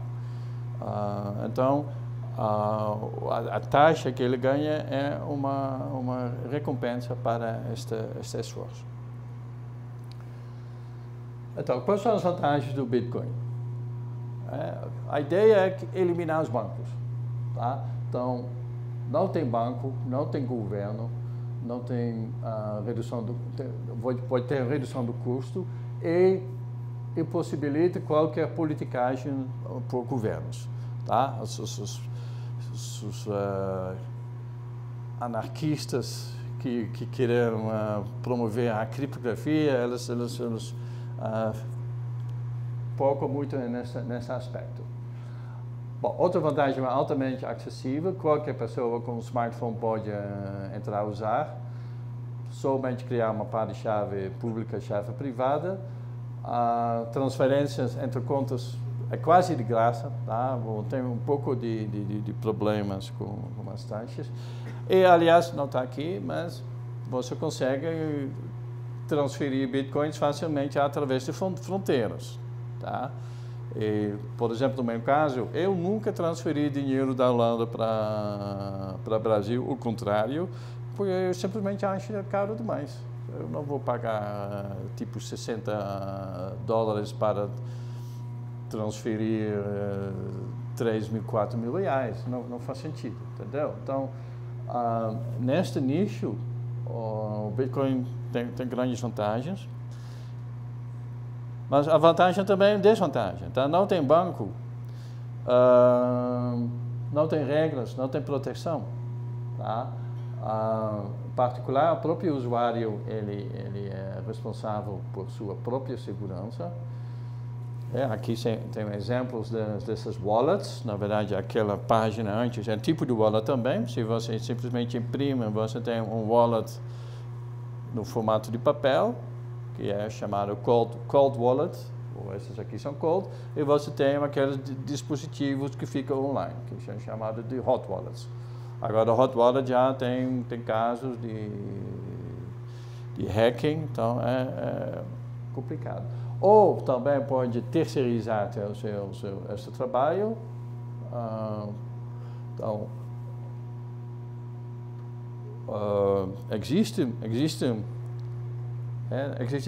Então a taxa que ele ganha é uma recompensa para este esforço. Então, quais são as vantagens do Bitcoin? A ideia é eliminar os bancos, tá? Então, não tem banco, não tem governo, não tem pode ter redução do custo e impossibilita qualquer politicagem por governos, tá? Os anarquistas que querem promover a criptografia, eles focam muito nesse aspecto. Bom, outra vantagem é altamente acessível, qualquer pessoa com um smartphone pode entrar a usar, somente criar uma chave pública, chave privada, transferências entre contas é quase de graça, tá? Tem um pouco de problemas com as taxas, e aliás não está aqui, mas você consegue transferir bitcoins facilmente através de fronteiras, tá? E, por exemplo, no meu caso, eu nunca transferi dinheiro da Holanda para o Brasil, o contrário, porque eu simplesmente acho caro demais. Eu não vou pagar tipo $60 para transferir 3 mil, 4 mil reais. Não faz sentido, entendeu? Então, neste nicho, o Bitcoin tem grandes vantagens. Mas a vantagem também é desvantagem. Tá? Não tem banco, não tem regras, não tem proteção. Tá? Em particular, o próprio usuário ele é responsável por sua própria segurança. Aqui tem exemplos dessas wallets. Na verdade, aquela página antes é tipo de wallet também. Se você simplesmente imprime, você tem um wallet no formato de papel, que é chamado cold wallet, ou esses aqui são cold, e você tem aqueles dispositivos que ficam online, que são chamados de hot wallets. Agora, o hot wallet já tem casos de hacking, então é complicado. Ou também pode terceirizar esse trabalho. Então, existe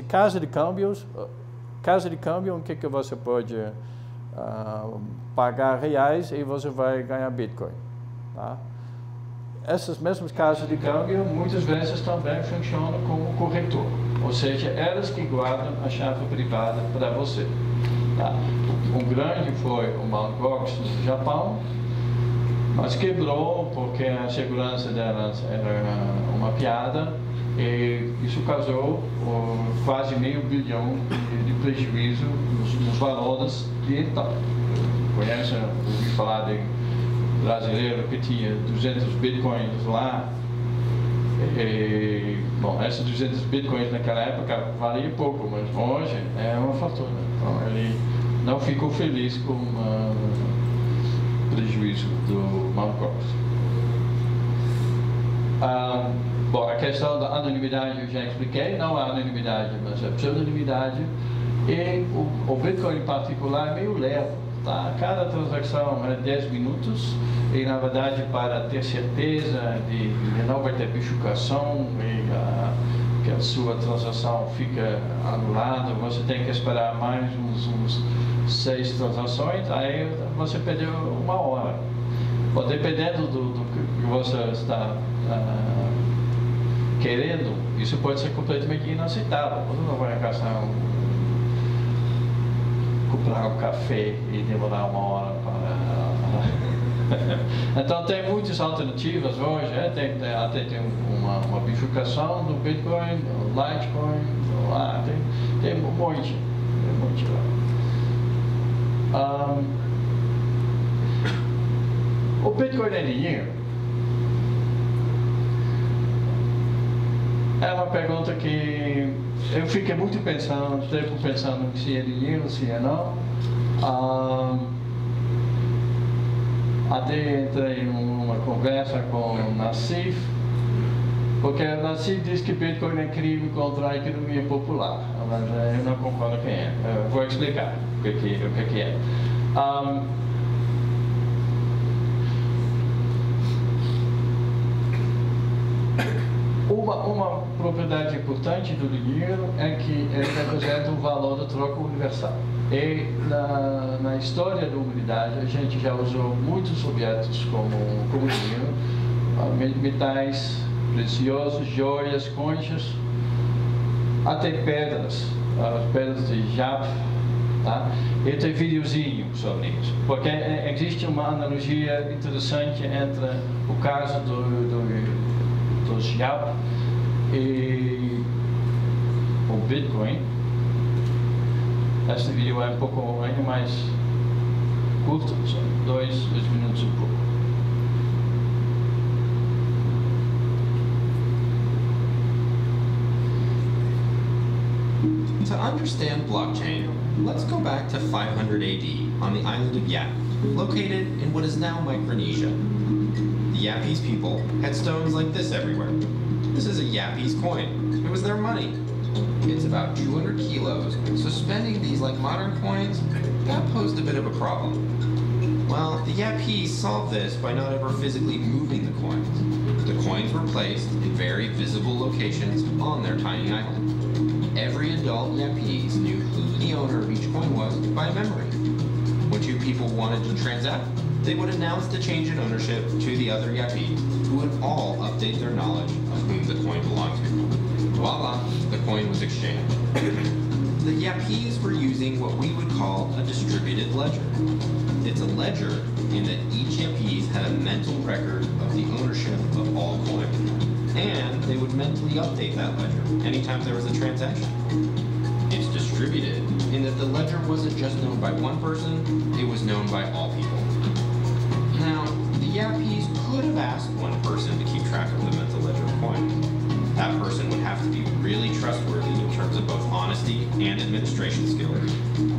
casa de câmbios. Casa de câmbio em que você pode pagar reais e você vai ganhar Bitcoin. Tá? Essas mesmas casas de câmbio muitas vezes também funcionam como corretor. Ou seja, elas que guardam a chave privada para você. Tá? Um grande foi o Mt. Gox no Japão, mas quebrou porque a segurança delas era uma piada e isso causou quase $500 bilhão de prejuízo nos valores de então. Ouvi falar de brasileiro que tinha 200 bitcoins lá. Bom, esses 200 bitcoins naquela época valia pouco, mas hoje é uma fortuna. Então ele não ficou feliz com o prejuízo do Mt. Gox. Bom, a questão da anonimidade eu já expliquei, não é anonimidade, mas é pseudonimidade. E o Bitcoin em particular é meio lento. Tá? Cada transação é 10 minutos e, na verdade, para ter certeza de não vai ter bifurcação e que a sua transação fica anulada, você tem que esperar mais uns 6 transações, aí você perdeu 1 hora. Bom, dependendo do que você está querendo, isso pode ser completamente inaceitável. Você não vai gastar comprar um café e demorar 1 hora para... Então tem muitas alternativas hoje, até tem uma bifurcação do Bitcoin, do Litecoin, tem um monte lá. O Bitcoin é dinheiro? É uma pergunta que eu fiquei muito pensando se é dinheiro, se é não. Até entrei numa conversa com o Nassif, porque o Nassif diz que Bitcoin é crime contra a economia popular, mas eu não concordo com ele. Eu vou explicar o que é. Uma propriedade importante do dinheiro é que ele representa o valor da troca universal. E na história da humanidade a gente já usou muitos objetos como dinheiro, metais preciosos, joias, conchas, até pedras de Jap, tá? E tem videozinho sobre isso, porque existe uma analogia interessante entre o caso dos Jap e o Bitcoin. Este vídeo é um pouco ainda mais curto, só 2 minutos e pouco. To understand blockchain, let's go back to 500 AD on the island of Yap, located in what is now Micronesia. The Yapese people had stones like this everywhere. This is a Yapese coin. It was their money. It's about 200 kilos, so spending these like modern coins, that posed a bit of a problem. Well, the Yapese solved this by not ever physically moving the coins. The coins were placed in very visible locations on their tiny island. Every adult Yapese knew who the owner of each coin was by memory. When two people wanted to transact, they would announce the change in ownership to the other Yapese, who would all update their knowledge of whom the coin belonged to. Voila, the coin was exchanged. The Yapese were using what we would call a distributed ledger. It's a ledger in that each Yapese had a mental record of the ownership of all coins, and they would mentally update that ledger anytime there was a transaction. It's distributed in that the ledger wasn't just known by one person, it was known by all people. Now, the Yapese could have asked one person to keep track of the mental ledger of coins. That person would have to be really trustworthy in terms of both honesty and administration skills.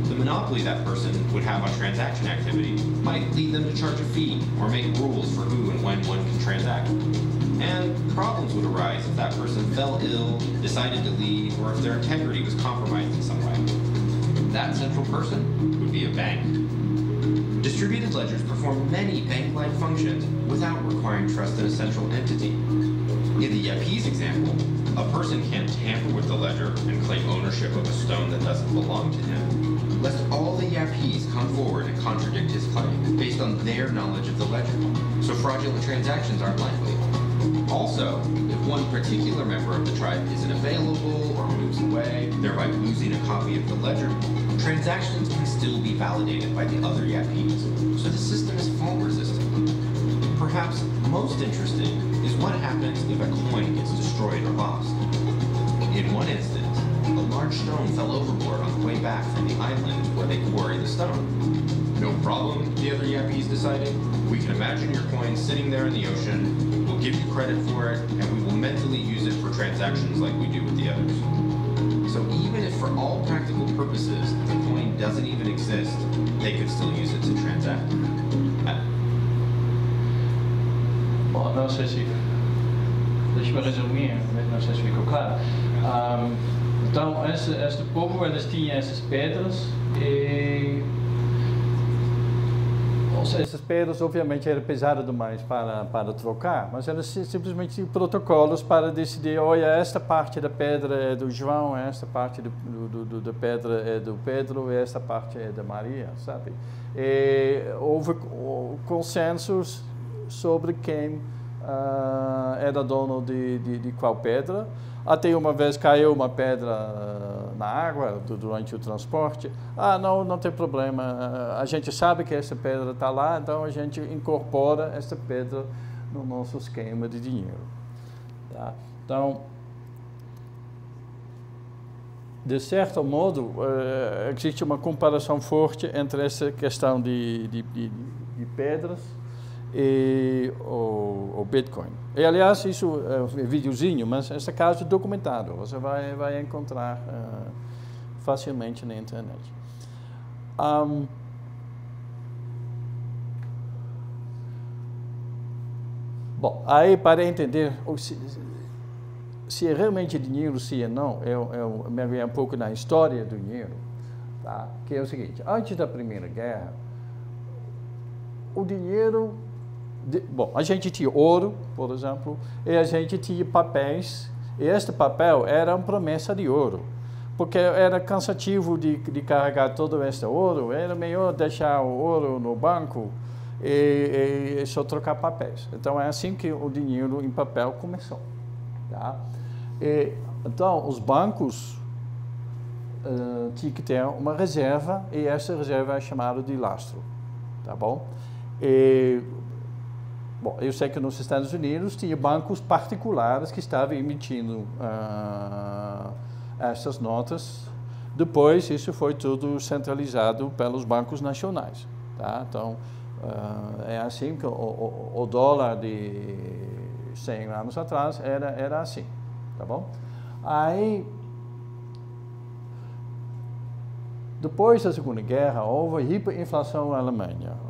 The monopoly that person would have on transaction activity might lead them to charge a fee or make rules for who and when one can transact. And problems would arise if that person fell ill, decided to leave, or if their integrity was compromised in some way. That central person would be a bank. Distributed ledgers perform many bank-like functions without requiring trust in a central entity. In the Yapese example, a person can't tamper with the ledger and claim ownership of a stone that doesn't belong to him, lest all the Yapese come forward and contradict his claim based on their knowledge of the ledger, so fraudulent transactions aren't likely. Also, if one particular member of the tribe isn't available or moves away, thereby losing a copy of the ledger, transactions can still be validated by the other Yapese, so the system is fault-resistant. Perhaps most interesting is what happens if a coin gets destroyed or lost. In one instance, a large stone fell overboard on the way back from the island where they quarry the stone. No problem, the other Yapese decided. We can imagine your coin sitting there in the ocean, we'll give you credit for it, and we will mentally use it for transactions like we do with the others. So even if for all practical purposes the coin doesn't even exist, they could still use it to transact. Bom, não sei se... Deixa-me resumir, não sei se ficou claro. Então, este povo, eles tinham essas pedras e... Essas pedras, obviamente, eram pesadas demais para trocar, mas eram simplesmente protocolos para decidir, olha, esta parte da pedra é do João, esta parte da pedra é do Pedro, esta parte é da Maria, sabe? E houve consensos sobre quem era dono de qual pedra. Até uma vez caiu uma pedra na água durante o transporte. Ah, não tem problema. A gente sabe que essa pedra está lá, então a gente incorpora essa pedra no nosso esquema de dinheiro. Tá? Então, de certo modo, existe uma comparação forte entre essa questão de pedras e o Bitcoin. E, aliás, isso é um videozinho, mas esse caso é documentado. Você vai encontrar facilmente na internet. Bom, aí para entender se é realmente dinheiro, se é não, eu mergulhei um pouco na história do dinheiro, tá? Que é o seguinte, antes da Primeira Guerra, o dinheiro... Bom, a gente tinha ouro, por exemplo, e a gente tinha papéis, e este papel era uma promessa de ouro, porque era cansativo de carregar todo este ouro, era melhor deixar o ouro no banco e só trocar papéis. Então, é assim que o dinheiro em papel começou. Tá? Então, os bancos tinham que ter uma reserva, e essa reserva é chamada de lastro. Tá bom? Bom, eu sei que nos Estados Unidos tinha bancos particulares que estavam emitindo essas notas. Depois, isso foi tudo centralizado pelos bancos nacionais. Tá? Então, é assim que o dólar de 100 anos atrás era assim. Tá bom? Aí, depois da Segunda Guerra, houve hiperinflação na Alemanha.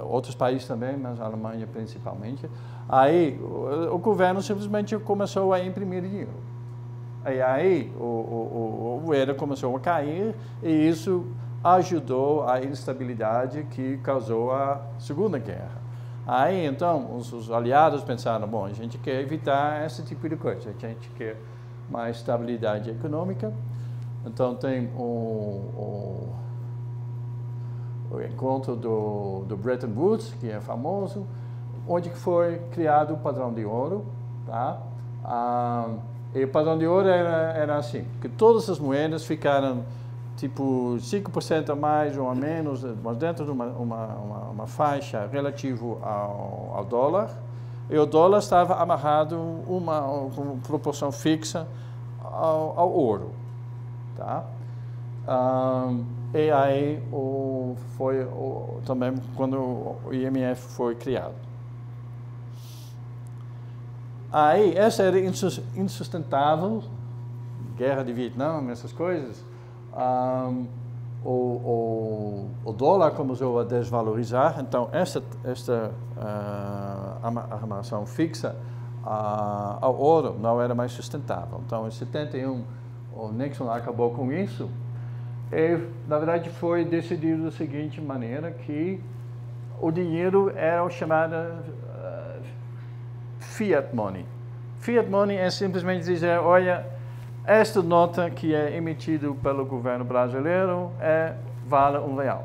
Outros países também, mas a Alemanha principalmente. Aí o governo simplesmente começou a imprimir dinheiro. Aí o moeda começou a cair e isso ajudou a instabilidade que causou a Segunda Guerra. Aí então os aliados pensaram, bom, a gente quer evitar esse tipo de coisa, a gente quer mais estabilidade econômica. Então tem o encontro do Bretton Woods, que é famoso, onde foi criado o padrão de ouro. Tá? E o padrão de ouro era assim, que todas as moedas ficaram tipo 5% a mais ou a menos, mas dentro de uma faixa relativo ao dólar, e o dólar estava amarrado com proporção fixa ao ouro. Tá? E aí foi também quando o IMF foi criado. Aí, essa era insustentável, guerra de Vietnã, essas coisas. O dólar começou a desvalorizar, então esta amarração fixa ao ouro não era mais sustentável. Então, em 71, o Nixon acabou com isso e, na verdade, foi decidido da seguinte maneira, que o dinheiro era o chamado fiat money. Fiat money é simplesmente dizer, olha, esta nota que é emitida pelo governo brasileiro vale R$1.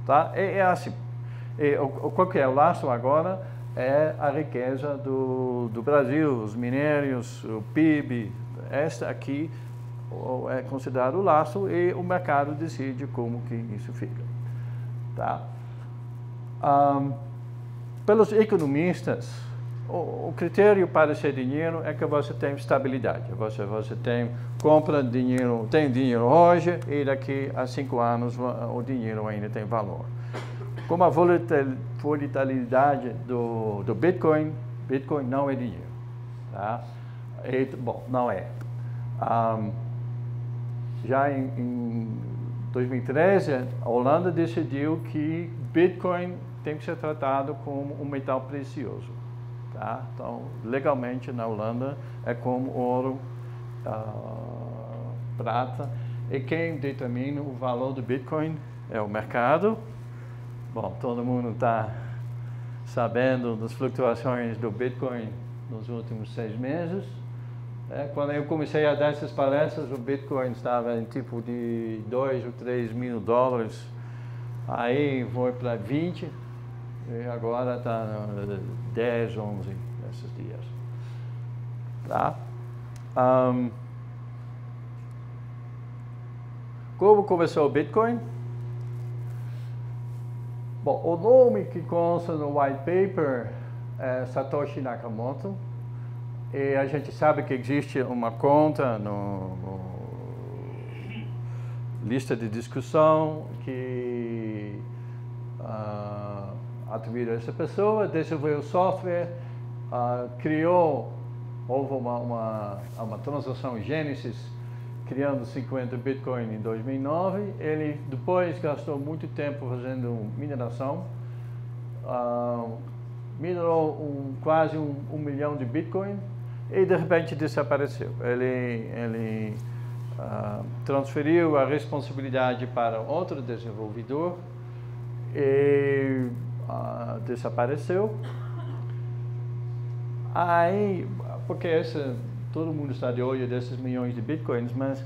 Tá? É assim. Qual que é o laço agora? É a riqueza do Brasil, os minérios, o PIB. Esta aqui é considerado o laço e o mercado decide como que isso fica. Tá? Pelos economistas, o critério para ser dinheiro é que você tem estabilidade. Você compra dinheiro, tem dinheiro hoje e daqui a 5 anos o dinheiro ainda tem valor. Como a volatilidade do Bitcoin não é dinheiro. Tá? Bom, não é. Já em 2013, a Holanda decidiu que Bitcoin tem que ser tratado como um metal precioso. Tá? Então, legalmente na Holanda é como ouro, prata, e quem determina o valor do Bitcoin é o mercado. Bom, todo mundo está sabendo das flutuações do Bitcoin nos últimos 6 meses. Quando eu comecei a dar essas palestras, o Bitcoin estava em tipo de 2 ou 3 mil dólares, aí foi para 20. E agora está 10, 11 nesses dias. Tá? Como começou o Bitcoin? Bom, o nome que consta no white paper é Satoshi Nakamoto. E a gente sabe que existe uma conta no lista de discussão que atribuído a essa pessoa, desenvolveu o software, houve uma transação Genesis, criando 50 Bitcoin em 2009. Ele depois gastou muito tempo fazendo mineração, minerou quase 1 milhão de Bitcoin e de repente desapareceu. Ele transferiu a responsabilidade para outro desenvolvedor e desapareceu. Aí, porque todo mundo está de olho desses milhões de bitcoins, mas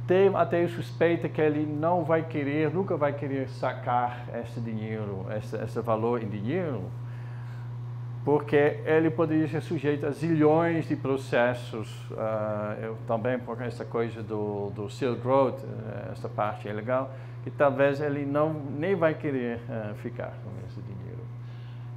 tem até suspeita que ele nunca vai querer sacar esse dinheiro, esse valor em dinheiro, porque ele poderia ser sujeito a zilhões de processos, também por essa coisa do Silk Road, essa parte é legal, que talvez ele nem vai querer ficar com esse dinheiro.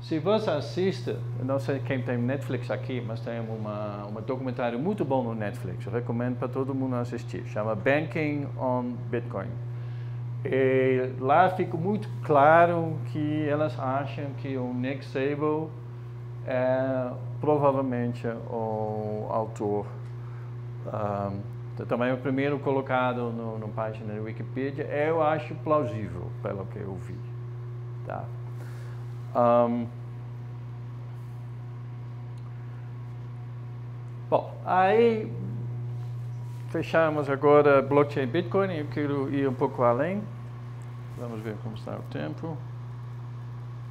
Se você assiste, eu não sei quem tem Netflix aqui, mas tem um documentário muito bom no Netflix, eu recomendo para todo mundo assistir, chama Banking on Bitcoin. E lá fica muito claro que elas acham que o Nick Szabo é provavelmente o autor. Também o primeiro colocado na página da Wikipedia, eu acho plausível, pelo que eu vi. Tá? Bom, aí fechamos agora blockchain Bitcoin. Eu quero ir um pouco além. Vamos ver como está o tempo.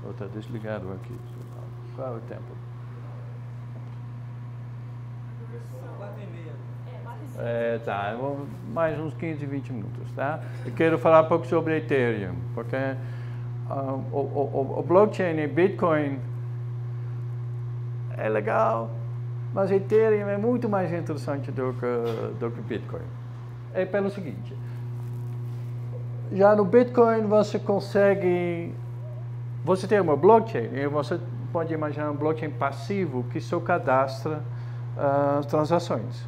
Está desligado aqui. Qual é o tempo? Tá, mais uns 15, 20 minutos, tá? Eu quero falar um pouco sobre Ethereum, porque o blockchain e Bitcoin é legal, mas Ethereum é muito mais interessante do que Bitcoin. É pelo seguinte, Já no Bitcoin você consegue, você tem uma blockchain e você pode imaginar um blockchain passivo que só cadastra transações.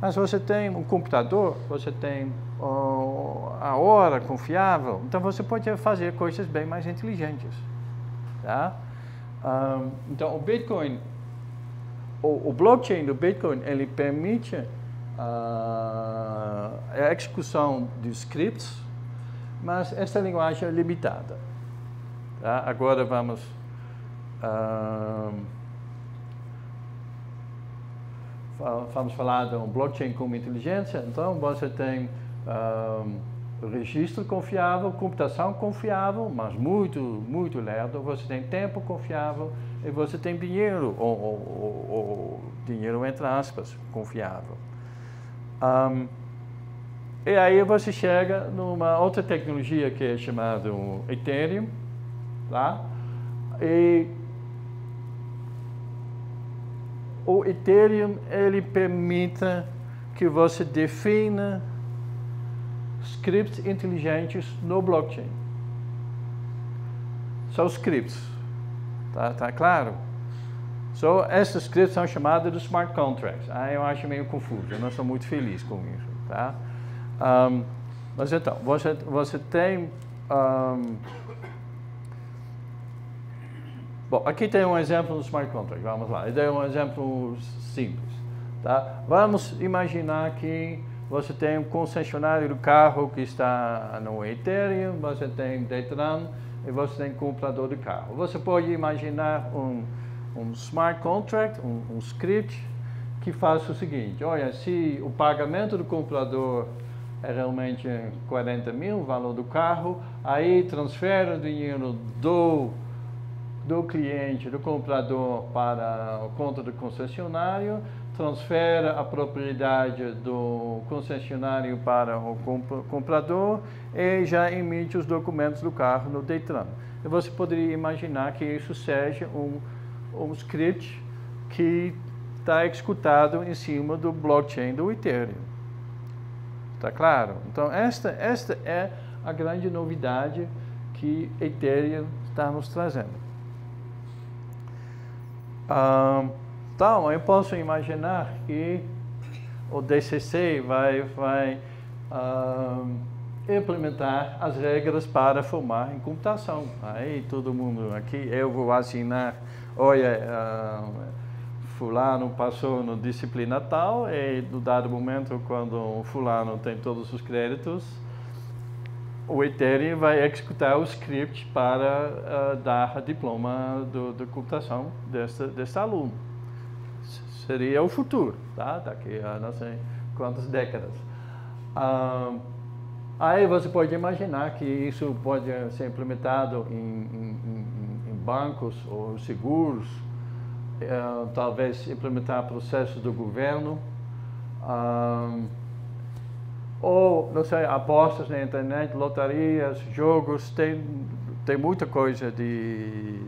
Mas você tem um computador, você tem a hora confiável, então você pode fazer coisas bem mais inteligentes. Tá? Então o Bitcoin, o blockchain do Bitcoin, ele permite a execução de scripts, mas essa linguagem é limitada. Tá? Agora vamos falar de um blockchain com inteligência. Então você tem registro confiável, computação confiável, mas muito lerdo. Você tem tempo confiável e você tem dinheiro, ou dinheiro entre aspas, confiável. E aí você chega numa outra tecnologia que é chamada Ethereum, tá? E o Ethereum, ele permite que você defina scripts inteligentes no blockchain. São scripts, tá claro? Esses scripts são chamados de smart contracts. Eu acho meio confuso, eu não sou muito feliz com isso, tá? Mas então, você tem... bom, aqui tem um exemplo do smart contract, vamos lá. Ele é um exemplo simples, tá? Vamos imaginar que você tem um concessionário do carro que está no Ethereum, você tem Detran e você tem comprador de carro. Você pode imaginar um smart contract, um script que faz o seguinte: olha, se o pagamento do comprador é realmente 40 mil, o valor do carro, aí transfere o dinheiro do cliente, do comprador para a conta do concessionário, transfere a propriedade do concessionário para o comprador e já emite os documentos do carro no Detran. E você poderia imaginar que isso seja um script que está executado em cima do blockchain do Ethereum. Está claro? Então, esta é a grande novidade que Ethereum está nos trazendo. Então, eu posso imaginar que o DCC vai implementar as regras para formar em computação. Aí todo mundo aqui, eu vou assinar, olha, fulano passou no disciplina tal, e no dado momento, quando o fulano tem todos os créditos, o Ethereum vai executar o script para dar a diploma de computação deste aluno. Seria o futuro, tá? Daqui a não sei quantas décadas. Aí você pode imaginar que isso pode ser implementado em bancos ou seguros, talvez implementar processos do governo, ou, não sei, apostas na internet, lotarias, jogos, tem muita coisa de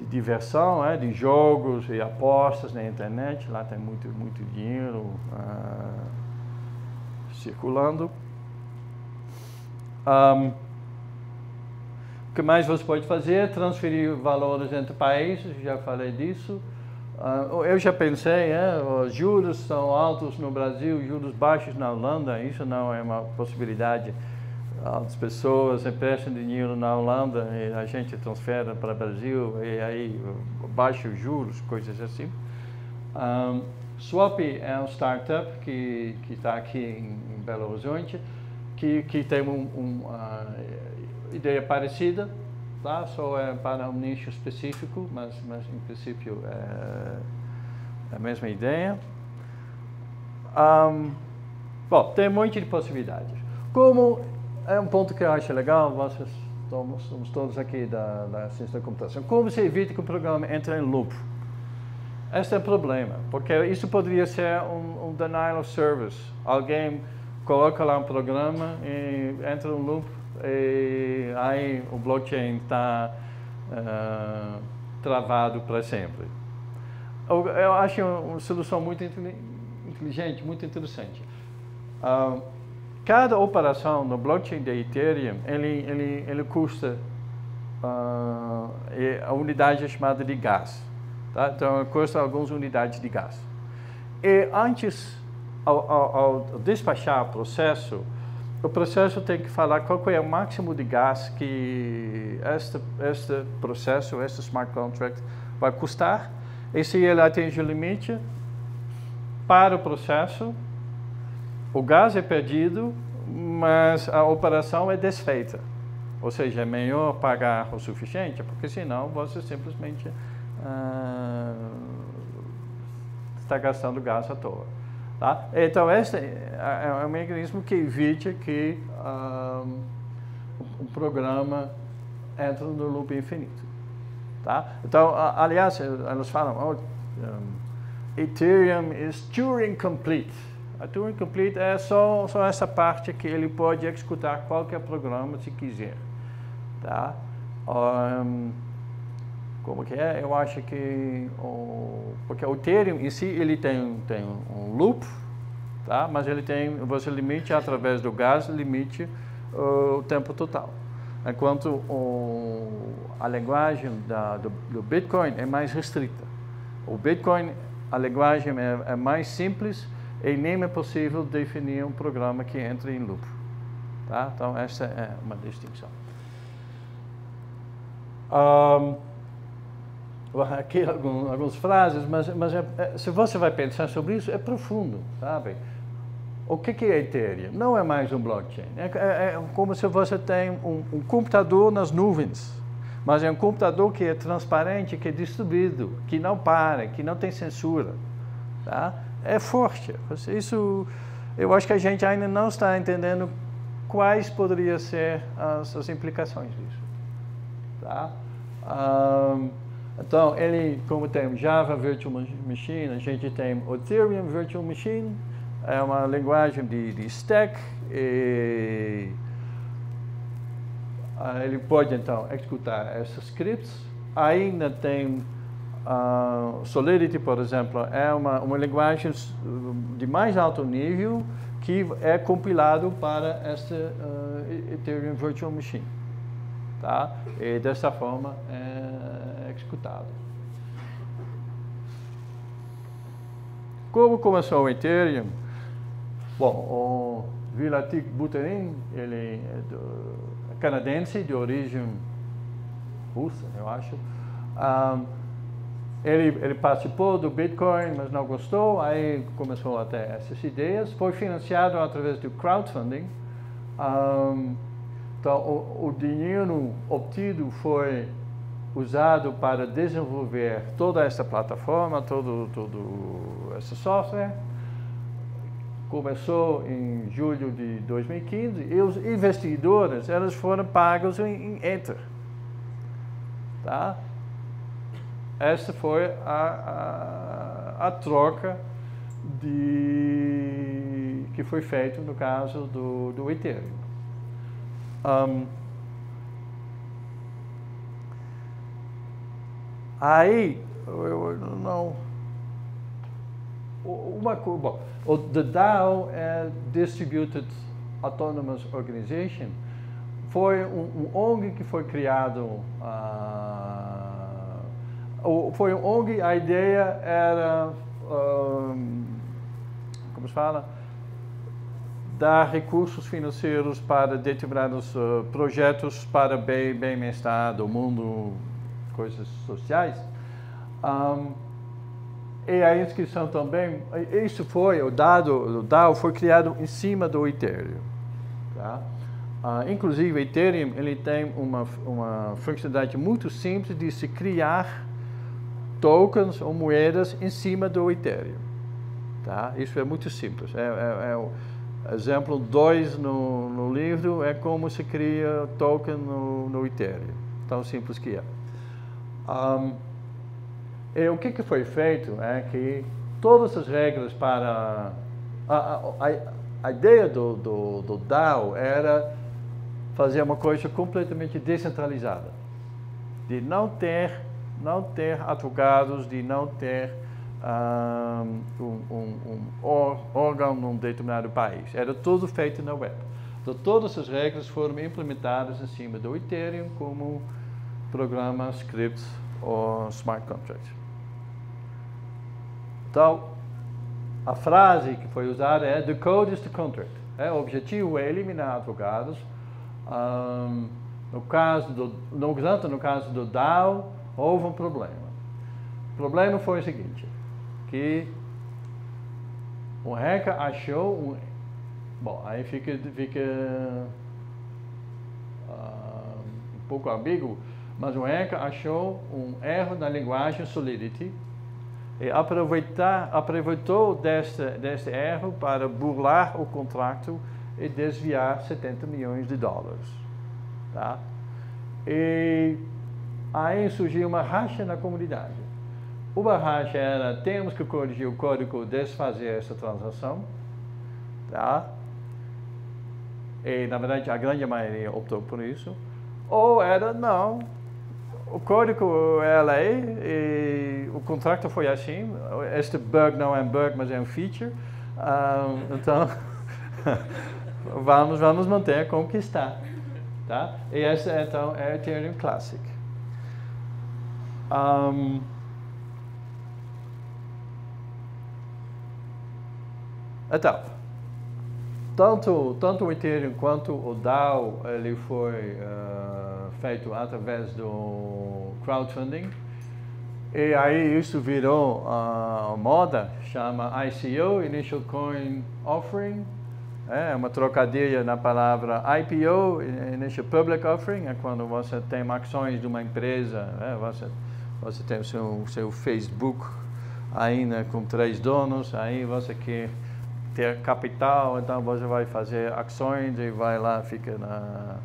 diversão, de jogos e apostas na internet, lá tem muito dinheiro circulando. O que mais você pode fazer? Transferir valores entre países, já falei disso. Eu já pensei, os juros são altos no Brasil, juros baixos na Holanda, isso não é uma possibilidade. As pessoas emprestam dinheiro na Holanda e a gente transfere para o Brasil e aí baixa os juros, coisas assim. Swap é um startup que está aqui em Belo Horizonte, que tem uma ideia parecida, tá? Só é para um nicho específico, mas em princípio é a mesma ideia. Bom, tem um monte de possibilidades. Como é um ponto que eu acho legal, somos todos aqui da ciência da computação. Como se evita que o programa entre em loop? Esse é o problema, porque isso poderia ser um denial of service. Alguém coloca lá um programa e entra no loop e aí o blockchain está travado para sempre. Eu acho uma solução muito inteligente, muito interessante. cada operação no blockchain de Ethereum, ele custa, a unidade é chamada de gas. Tá? Então, custa algumas unidades de gás. E antes, ao despachar o processo tem que falar qual é o máximo de gás que este processo, este smart contract, vai custar. E se ele atinge o limite, para o processo, o gás é perdido, mas a operação é desfeita. Ou seja, é melhor pagar o suficiente, porque senão você simplesmente está gastando gás à toa. Tá? Então, este é um mecanismo que evita que um programa entre no loop infinito. Tá? Então, aliás, eles falam, Ethereum is Turing complete. A Turing complete é só essa parte que ele pode executar qualquer programa se quiser. Tá? Como que é? Eu acho que porque o Ethereum em si ele tem um loop, tá? Mas você limite através do gas, limite o tempo total. Enquanto a linguagem do Bitcoin é mais restrita. O Bitcoin, a linguagem é mais simples e nem é possível definir um programa que entre em loop. Tá? Então essa é uma distinção. Aqui algumas frases, mas se você vai pensar sobre isso, é profundo, sabe? O que é Ethereum? Não é mais um blockchain. É como se você tem um computador nas nuvens, mas é um computador que é transparente, que é distribuído, que não para, que não tem censura. Tá? É forte. Isso, eu acho que a gente ainda não está entendendo quais poderiam ser as implicações disso. Tá? Então, como tem Java Virtual Machine, a gente tem Ethereum Virtual Machine, é uma linguagem de stack, e ele pode, então, executar esses scripts. Ainda tem Solidity, por exemplo, é uma linguagem de mais alto nível que é compilado para esta Ethereum Virtual Machine. Tá? E dessa forma é executado. Como começou o Ethereum? Bom, o Vitalik Buterin, ele é canadense, de origem russa, eu acho. Ele participou do Bitcoin, mas não gostou, aí começou a ter essas ideias. Foi financiado através do crowdfunding. Então, o dinheiro obtido foi usado para desenvolver toda essa plataforma, todo esse software. Começou em julho de 2015 e os investidores eles foram pagos em Ether. Tá? Essa foi a troca que foi feita no caso do Ethereum. Aí, o DAO é Distributed Autonomous Organization, foi um ONG que foi criado, foi um ONG, a ideia era, como se fala, dar recursos financeiros para determinados projetos para bem-estar do mundo, coisas sociais. E a inscrição também, isso foi, o DAO foi criado em cima do Ethereum. Tá? Inclusive, o Ethereum ele tem uma funcionalidade muito simples de se criar tokens ou moedas em cima do Ethereum. Tá? Isso é muito simples. Exemplo 2 no livro é como se cria token no Ethereum. Tão simples que é. E o que foi feito é que todas as regras para... A ideia do DAO era fazer uma coisa completamente descentralizada. De não ter advogados, de não ter órgão num determinado país. Era tudo feito na web. Então, todas as regras foram implementadas em cima do Ethereum como programas, scripts ou smart contracts. Então, a frase que foi usada é "The code is the contract". O objetivo é eliminar advogados. No caso do DAO, houve um problema. O problema foi o seguinte, que o hacker achou bom, aí fica um pouco ambíguo, mas o hacker achou um erro na linguagem Solidity e aproveitou deste erro para burlar o contrato e desviar $70 milhões. Tá? E aí surgiu uma racha na comunidade. Uma racha era, temos que corrigir o código, desfazer essa transação. Tá? E, na verdade, a grande maioria optou por isso. Ou era, não, o código é a lei e o contrato foi assim. Este bug não é um bug, mas é um feature. Então, vamos manter como que está. Tá? E essa, então, é a Ethereum Classic. Então, tanto o Ethereum quanto o DAO, ele foi feito através do crowdfunding. E aí isso virou moda, chama ICO, Initial Coin Offering. É uma trocadilha na palavra IPO, Initial Public Offering, é quando você tem ações de uma empresa, você tem o seu Facebook ainda com 3 donos, aí você quer ter capital, então você vai fazer ações e vai lá, fica na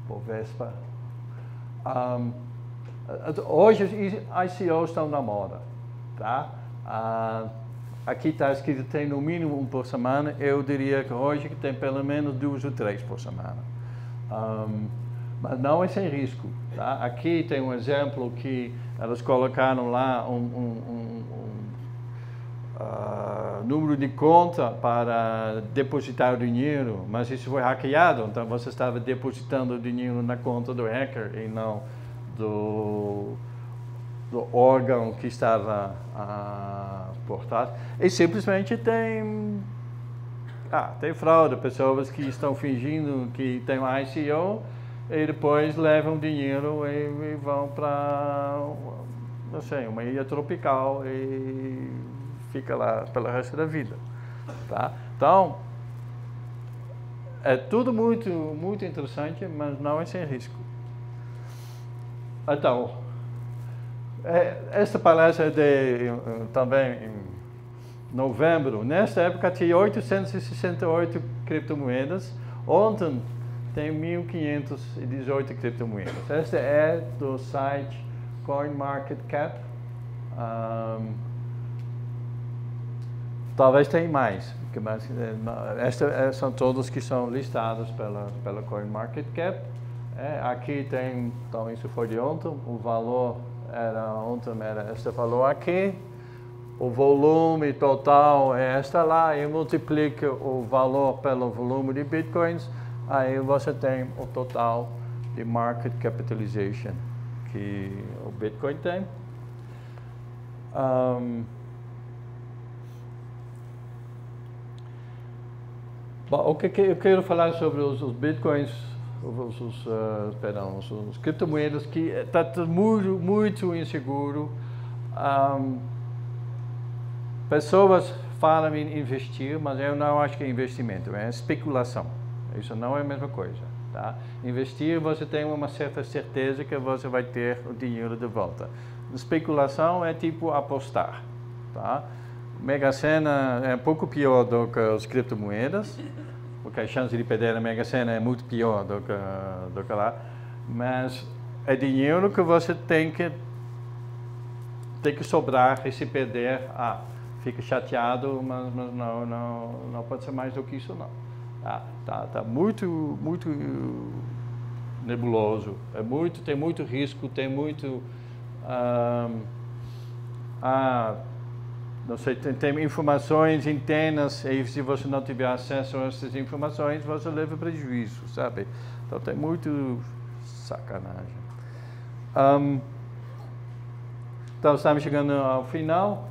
Bovespa. Hoje os ICOs estão na moda, tá? Aqui está escrito que tem no mínimo 1 por semana, eu diria que hoje tem pelo menos 2 ou 3 por semana. Mas não é sem risco. Tá? Aqui tem um exemplo que elas colocaram lá número de conta para depositar o dinheiro, mas isso foi hackeado, então você estava depositando o dinheiro na conta do hacker e não do órgão que estava por trás. E simplesmente tem fraude, pessoas que estão fingindo que tem um ICO e depois levam dinheiro e vão para, não sei, uma ilha tropical e fica lá pelo resto da vida. Tá? Então, é tudo muito, muito interessante, mas não é sem risco. Então, esta palestra é também em novembro. Nesta época tinha 868 criptomoedas. Ontem tem 1.518 criptomoedas. Esta é do site CoinMarketCap. Talvez tenha mais. Estas são todas que são listadas pela CoinMarketCap. Aqui tem, então isso foi de ontem, o valor era este valor aqui, o volume total é esta lá, e multiplica o valor pelo volume de bitcoins, aí você tem o total de market capitalization que o Bitcoin tem. Bom, o que eu quero falar sobre os bitcoins, os criptomoedas, que está muito, muito inseguro. Pessoas falam em investir, mas eu não acho que é investimento, é especulação. Isso não é a mesma coisa. Tá? Investir, você tem uma certa certeza que você vai ter o dinheiro de volta. Especulação é tipo apostar. Tá? Mega Sena é um pouco pior do que as criptomoedas, porque a chance de perder a Mega Sena é muito pior do que lá, mas é dinheiro que você tem que sobrar, e se perder, fica chateado, mas não pode ser mais do que isso não. Tá muito, muito nebuloso, tem muito risco, tem muito não sei, tem informações internas e se você não tiver acesso a essas informações, você leva prejuízo, sabe? Então tem muito sacanagem. Então estamos chegando ao final.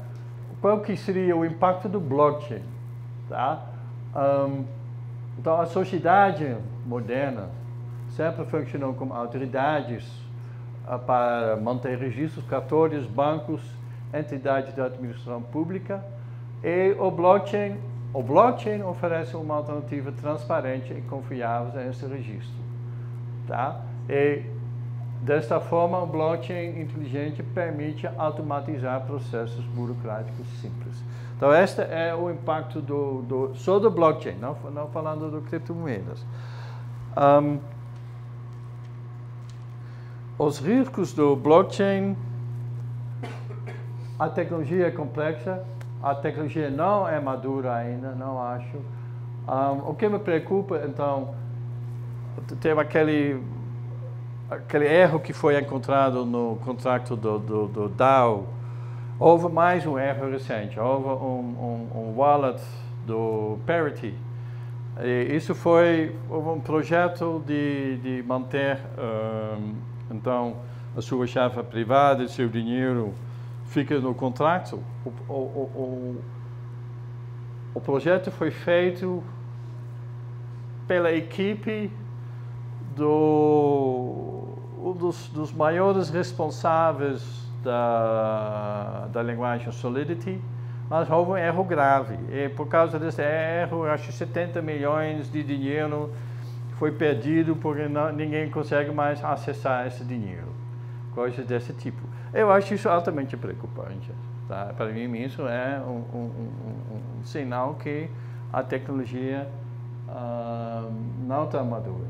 Qual que seria o impacto do blockchain? Tá? Então a sociedade moderna sempre funcionou como autoridades para manter registros, cartórios, bancos, entidades de administração pública, e o blockchain oferece uma alternativa transparente e confiável a esse registro, tá? E desta forma o blockchain inteligente permite automatizar processos burocráticos simples. Então este é o impacto só do blockchain, não falando do criptomoedas. Os riscos do blockchain: a tecnologia é complexa, a tecnologia não é madura ainda, não acho. O que me preocupa, então, tem aquele erro que foi encontrado no contrato do DAO. Houve mais um erro recente, houve um wallet do Parity. E isso houve um projeto de manter, então, a sua chave privada e seu dinheiro fica no contrato. O projeto foi feito pela equipe dos maiores responsáveis da linguagem Solidity, mas houve um erro grave. E por causa desse erro, acho que 70 milhões de dinheiro foi perdido porque ninguém consegue mais acessar esse dinheiro. Coisas desse tipo. Eu acho isso altamente preocupante. Tá? Para mim, isso é um sinal que a tecnologia não está madura.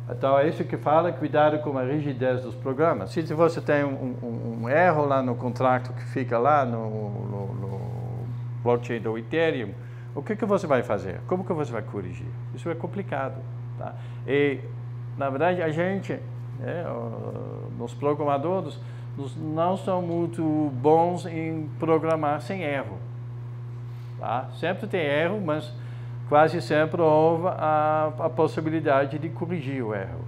Então, é isso que fala, cuidado com a rigidez dos programas. Se você tem um erro lá no contrato que fica lá no blockchain do Ethereum, o que você vai fazer? Como que você vai corrigir? Isso é complicado. Tá? E, na verdade, a gente, os programadores, não são muito bons em programar sem erro. Tá? Sempre tem erro, mas quase sempre houve a possibilidade de corrigir o erro.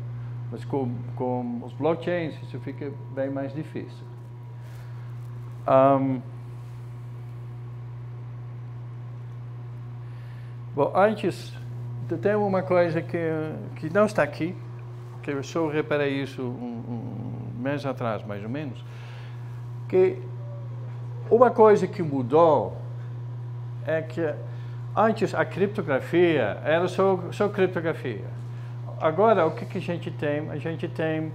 Mas com os blockchains, isso fica bem mais difícil. Bom, antes, tem uma coisa que não está aqui, que eu só reparei isso um mês atrás, mais ou menos, que uma coisa que mudou é que antes a criptografia era só criptografia. Agora, o que a gente tem? A gente tem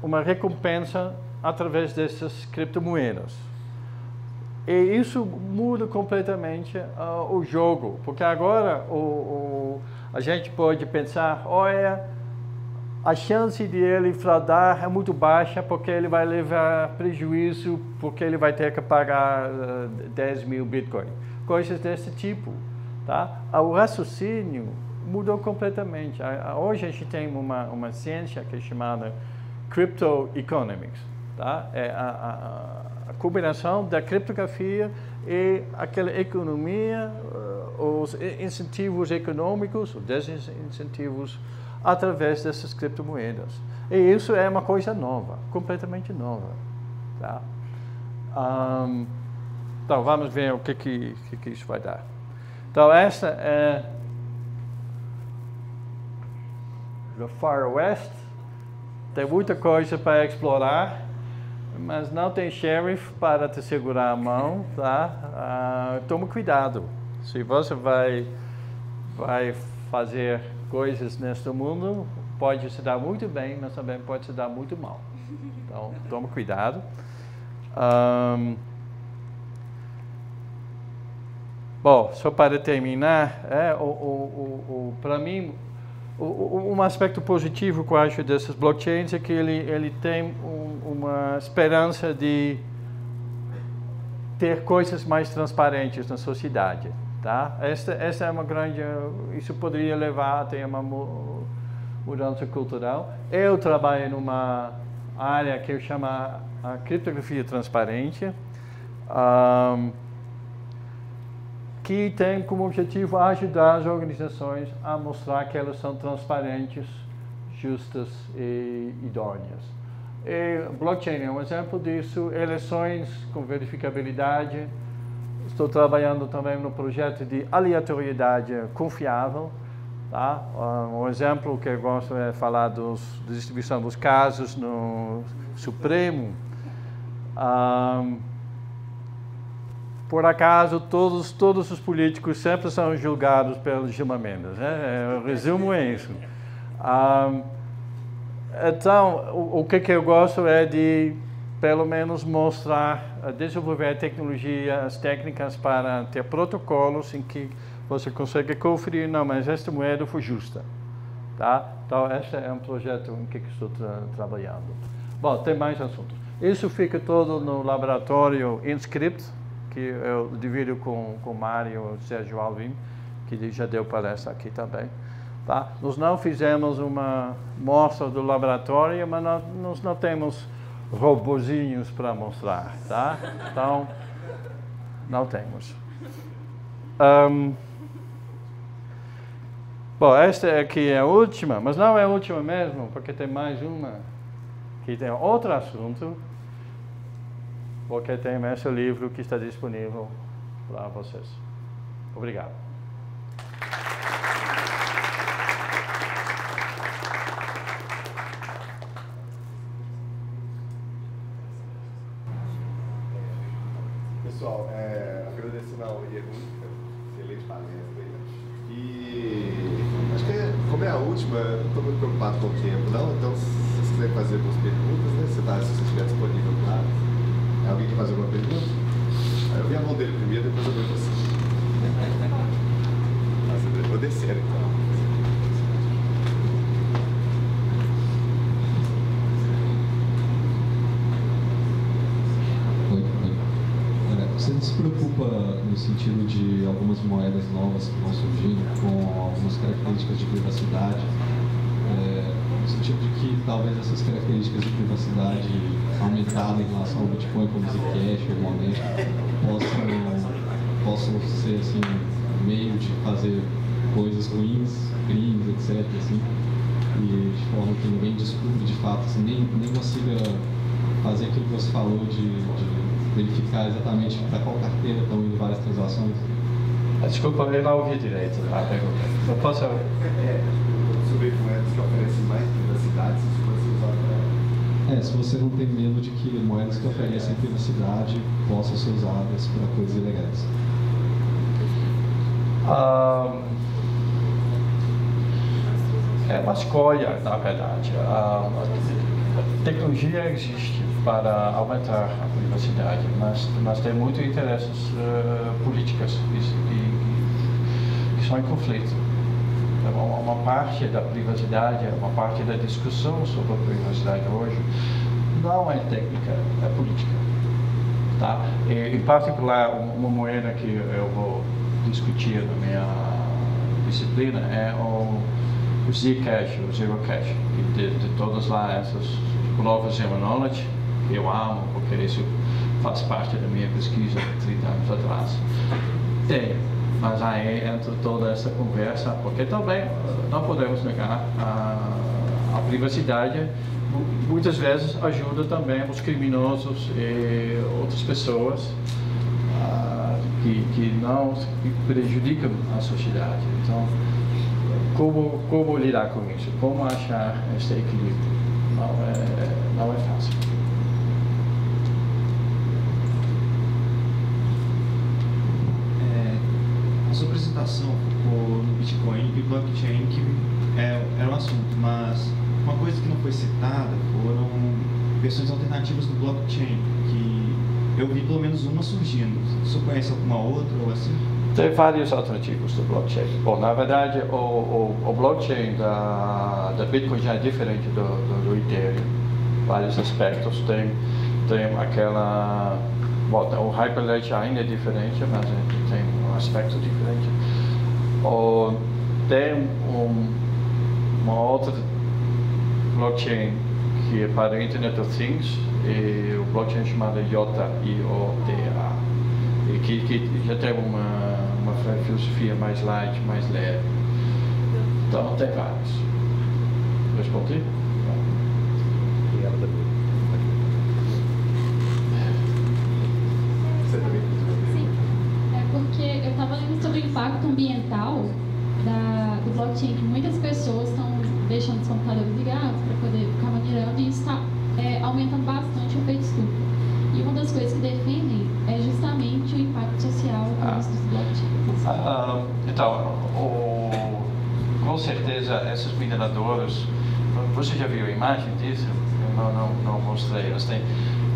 uma recompensa através dessas criptomoedas. E isso muda completamente o jogo, porque agora a gente pode pensar, olha, a chance de ele fraudar é muito baixa porque ele vai levar prejuízo, porque ele vai ter que pagar 10 mil Bitcoin. Coisas desse tipo. Tá? O raciocínio mudou completamente. Hoje a gente tem uma ciência que é chamada Crypto Economics. Tá? É a combinação da criptografia e aquela economia, os incentivos econômicos, os desincentivos, através dessas criptomoedas. E isso é uma coisa nova, completamente nova. Tá? Então, vamos ver o que isso vai dar. Então, essa é o Far West. Tem muita coisa para explorar, mas não tem sheriff para te segurar a mão, tá? Toma cuidado. Se você vai fazer coisas neste mundo, pode se dar muito bem, mas também pode se dar muito mal. Então, toma cuidado. Bom, só para terminar, para mim, um aspecto positivo que eu acho desses blockchains é que ele tem uma esperança de ter coisas mais transparentes na sociedade. Tá? Essa é uma grande... Isso poderia levar até uma mudança cultural. Eu trabalho numa área que eu chamo a criptografia transparente, que tem como objetivo ajudar as organizações a mostrar que elas são transparentes, justas e idôneas. E blockchain é um exemplo disso, eleições com verificabilidade. Estou trabalhando também no projeto de aleatoriedade confiável. Tá? Um exemplo que eu gosto é falar da distribuição dos casos no Supremo. Por acaso, todos os políticos sempre são julgados pelo Gilmar Mendes, né? O resumo é isso. Então, o que eu gosto é de, pelo menos, mostrar, desenvolver tecnologias, técnicas para ter protocolos em que você consegue conferir, não, mas esta moeda foi justa. Tá? Então, esse é um projeto em que estou trabalhando. Bom, tem mais assuntos. Isso fica todo no laboratório Inscript, que eu divido com o Mário e Sérgio Alvim, que já deu palestra aqui também. Tá? Nós não fizemos uma mostra do laboratório, mas nós não temos robozinhos para mostrar. Tá? Então, não temos. Bom, esta aqui é a última, mas não é a última mesmo, porque tem mais uma, que tem outro assunto, porque tem esse livro que está disponível para vocês. Obrigado. Pessoal, agradecendo ao Ierun, excelente palestra aí, né? E acho que, como é a última, eu não estou muito preocupado com o tempo, não. Então, se vocês quiserem fazer algumas perguntas, né? Se você estiver disponível, claro. Alguém quer fazer alguma pergunta? Eu vi a mão dele primeiro, depois eu vejo você. Nossa, eu vou descer então. Você não se preocupa no sentido de algumas moedas novas que vão surgindo com algumas características de privacidade, no sentido de que talvez essas características de privacidade aumentadas em relação ao Bitcoin, como Zcash ou Monet, possam ser assim, meio de fazer coisas ruins, crimes, etc. Assim, e de forma que ninguém descubra de fato, assim, nem consiga fazer aquilo que você falou de verificar exatamente para qual carteira estão indo várias transações? Desculpa, eu não ouvi direito a pergunta. Eu posso... Sobre moedas que oferecem mais privacidade, se você usar para... Se você não tem medo de que moedas que oferecem privacidade possam ser usadas para coisas ilegais. É uma escolha, na verdade. A tecnologia existe para aumentar a privacidade, mas tem muitos interesses políticos que são em conflito. Então, uma parte da privacidade, uma parte da discussão sobre a privacidade hoje não é técnica, é política. Tá? E, em particular, uma moeda que eu vou discutir na minha disciplina é o Zcash, o Zero Cash, de todas lá essas provas Zero Knowledge, que eu amo, porque isso faz parte da minha pesquisa de 30 anos atrás. Tem, mas aí entra toda essa conversa, porque também não podemos negar a privacidade, muitas vezes ajuda também os criminosos e outras pessoas que não prejudicam a sociedade. Então, como lidar com isso? Como achar esse equilíbrio? Não é fácil. A sua apresentação focou no Bitcoin e blockchain, que era um assunto, mas uma coisa que não foi citada foram versões alternativas do blockchain, que eu vi pelo menos uma surgindo. Você conhece alguma outra ou assim? Tem vários alternativos do blockchain. Bom, na verdade, o blockchain da Bitcoin já é diferente do Ethereum. Vários aspectos. Tem aquela... Bom, o Hyperledger ainda é diferente, mas tem um aspecto diferente. Tem uma outra blockchain que é para o Internet of Things, e o blockchain chamado IOTA, I-O-T-A, e que já tem uma filosofia mais light, mais leve. Então tem vários. Respondi? E ela também. Você também? Sim, é porque eu estava lendo sobre o impacto ambiental do blockchain, que muitas pessoas estão deixando os computadores ligados para poder ficar maneirando, e isso está aumentando bastante o efeito estufa. E uma das coisas que defendem é justamente o impacto social dos blockchains. Então, com certeza essas mineradoras, você já viu a imagem disso? Eu não mostrei. Elas têm,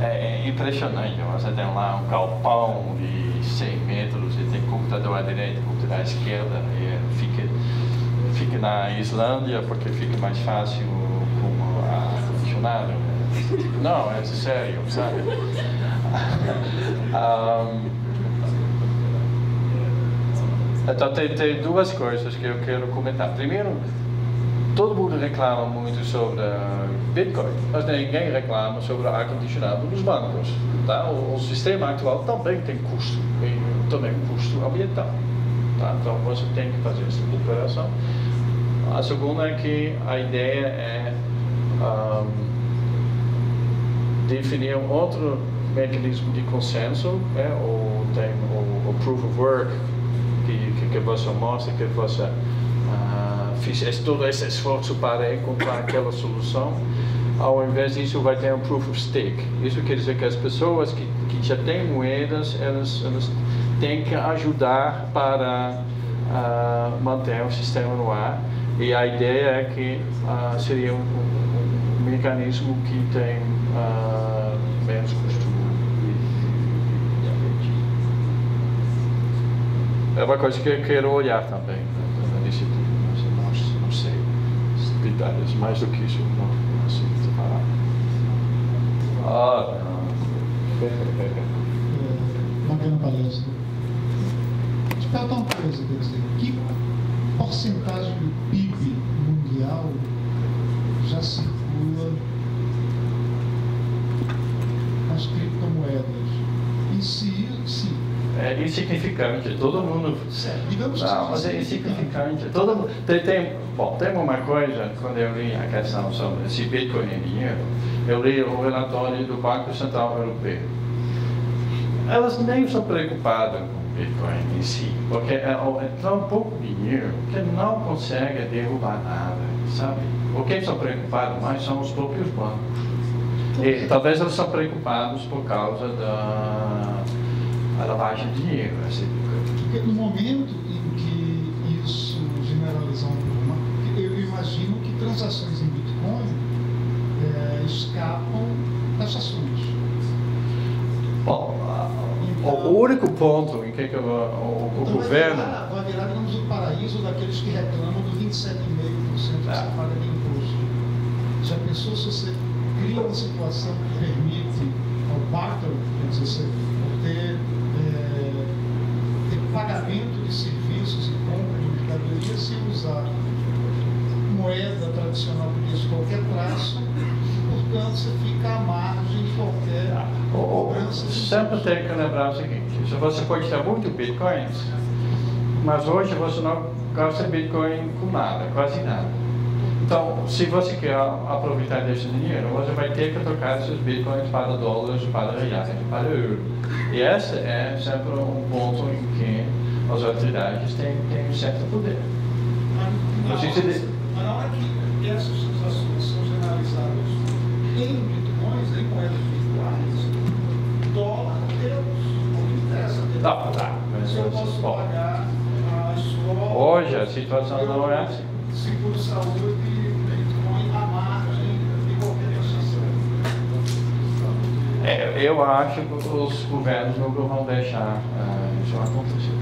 é impressionante. Você tem lá um galpão de 100 metros e tem computador à direita, computador à esquerda. E fica na Islândia porque fica mais fácil como ar-condicionado. Não, é sério, sabe? Então tem duas coisas que eu quero comentar. Primeiro, todo mundo reclama muito sobre Bitcoin, mas ninguém reclama sobre o ar-condicionado dos bancos. Tá? O sistema atual também tem custo, e também custo ambiental. Tá? Então você tem que fazer essa comparação. A segunda é que a ideia é definir um outro mecanismo de consenso, ou tem o Proof of Work, que você mostra que você fez todo esse esforço para encontrar aquela solução. Ao invés disso, vai ter um Proof of Stake. Isso quer dizer que as pessoas que já têm moedas, elas têm que ajudar para manter o sistema no ar. E a ideia é que seria um mecanismo que tem menos custo. É uma coisa que eu quero olhar também na disciplina. Não sei detalhes, mais do que isso, não sei separar. Bacana palestra. Deixa eu perguntar uma coisa, quer dizer, que porcentagem do PIB mundial já circula nas criptomoedas? E se é insignificante, todo mundo. Digamos não, mas é insignificante. Todo mundo, tem uma coisa, quando eu li a questão sobre se Bitcoin é dinheiro, eu li o relatório do Banco Central Europeu. Elas nem estão preocupadas com Bitcoin em si, porque é tão pouco dinheiro que não consegue derrubar nada, sabe? O que estão preocupados mais são os próprios bancos. E talvez eles estão preocupados por causa da lavagem de dinheiro. Porque no momento em que isso generalizar um pouco, eu imagino que transações em Bitcoin escapam taxações. Bom, o único ponto em que o governo... Vai virar, digamos, o paraíso daqueles que reclamam do 27,5% que você paga de imposto. Já pensou se você cria uma situação que permite ao barter, quer dizer, você ter pagamento de serviços e compra de mercadoria sem usar moeda tradicional que diz qualquer traço, portanto você fica à margem de qualquer cobrança. Sempre tem que lembrar o seguinte: você pode ter muito bitcoins, mas hoje você não gasta bitcoin com nada, quase nada. Então, se você quer aproveitar desse dinheiro, você vai ter que trocar esses bitcoins para dólares, para reais, para euro. E esse é sempre um ponto em que as autoridades têm um certo poder. Mas na hora que essas transações são generalizadas em bitcoins, em moedas virtuais, dólar, euros, não me interessa. Tá. Mas eu posso pagar a escola. Hoje a situação não é assim. Seguro saúde, Bitcoin à margem de qualquer transação. Eu acho que os governos nunca vão deixar isso acontecer.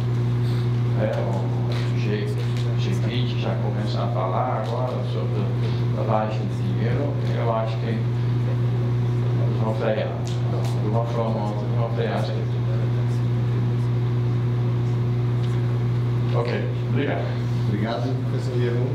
O G20 já começa a falar agora sobre lavagem de dinheiro. Eu acho que eles vão frear. De uma forma ou outra, vão frear as criptomoedas. Ok, obrigado. Obrigado, professor Guilherme.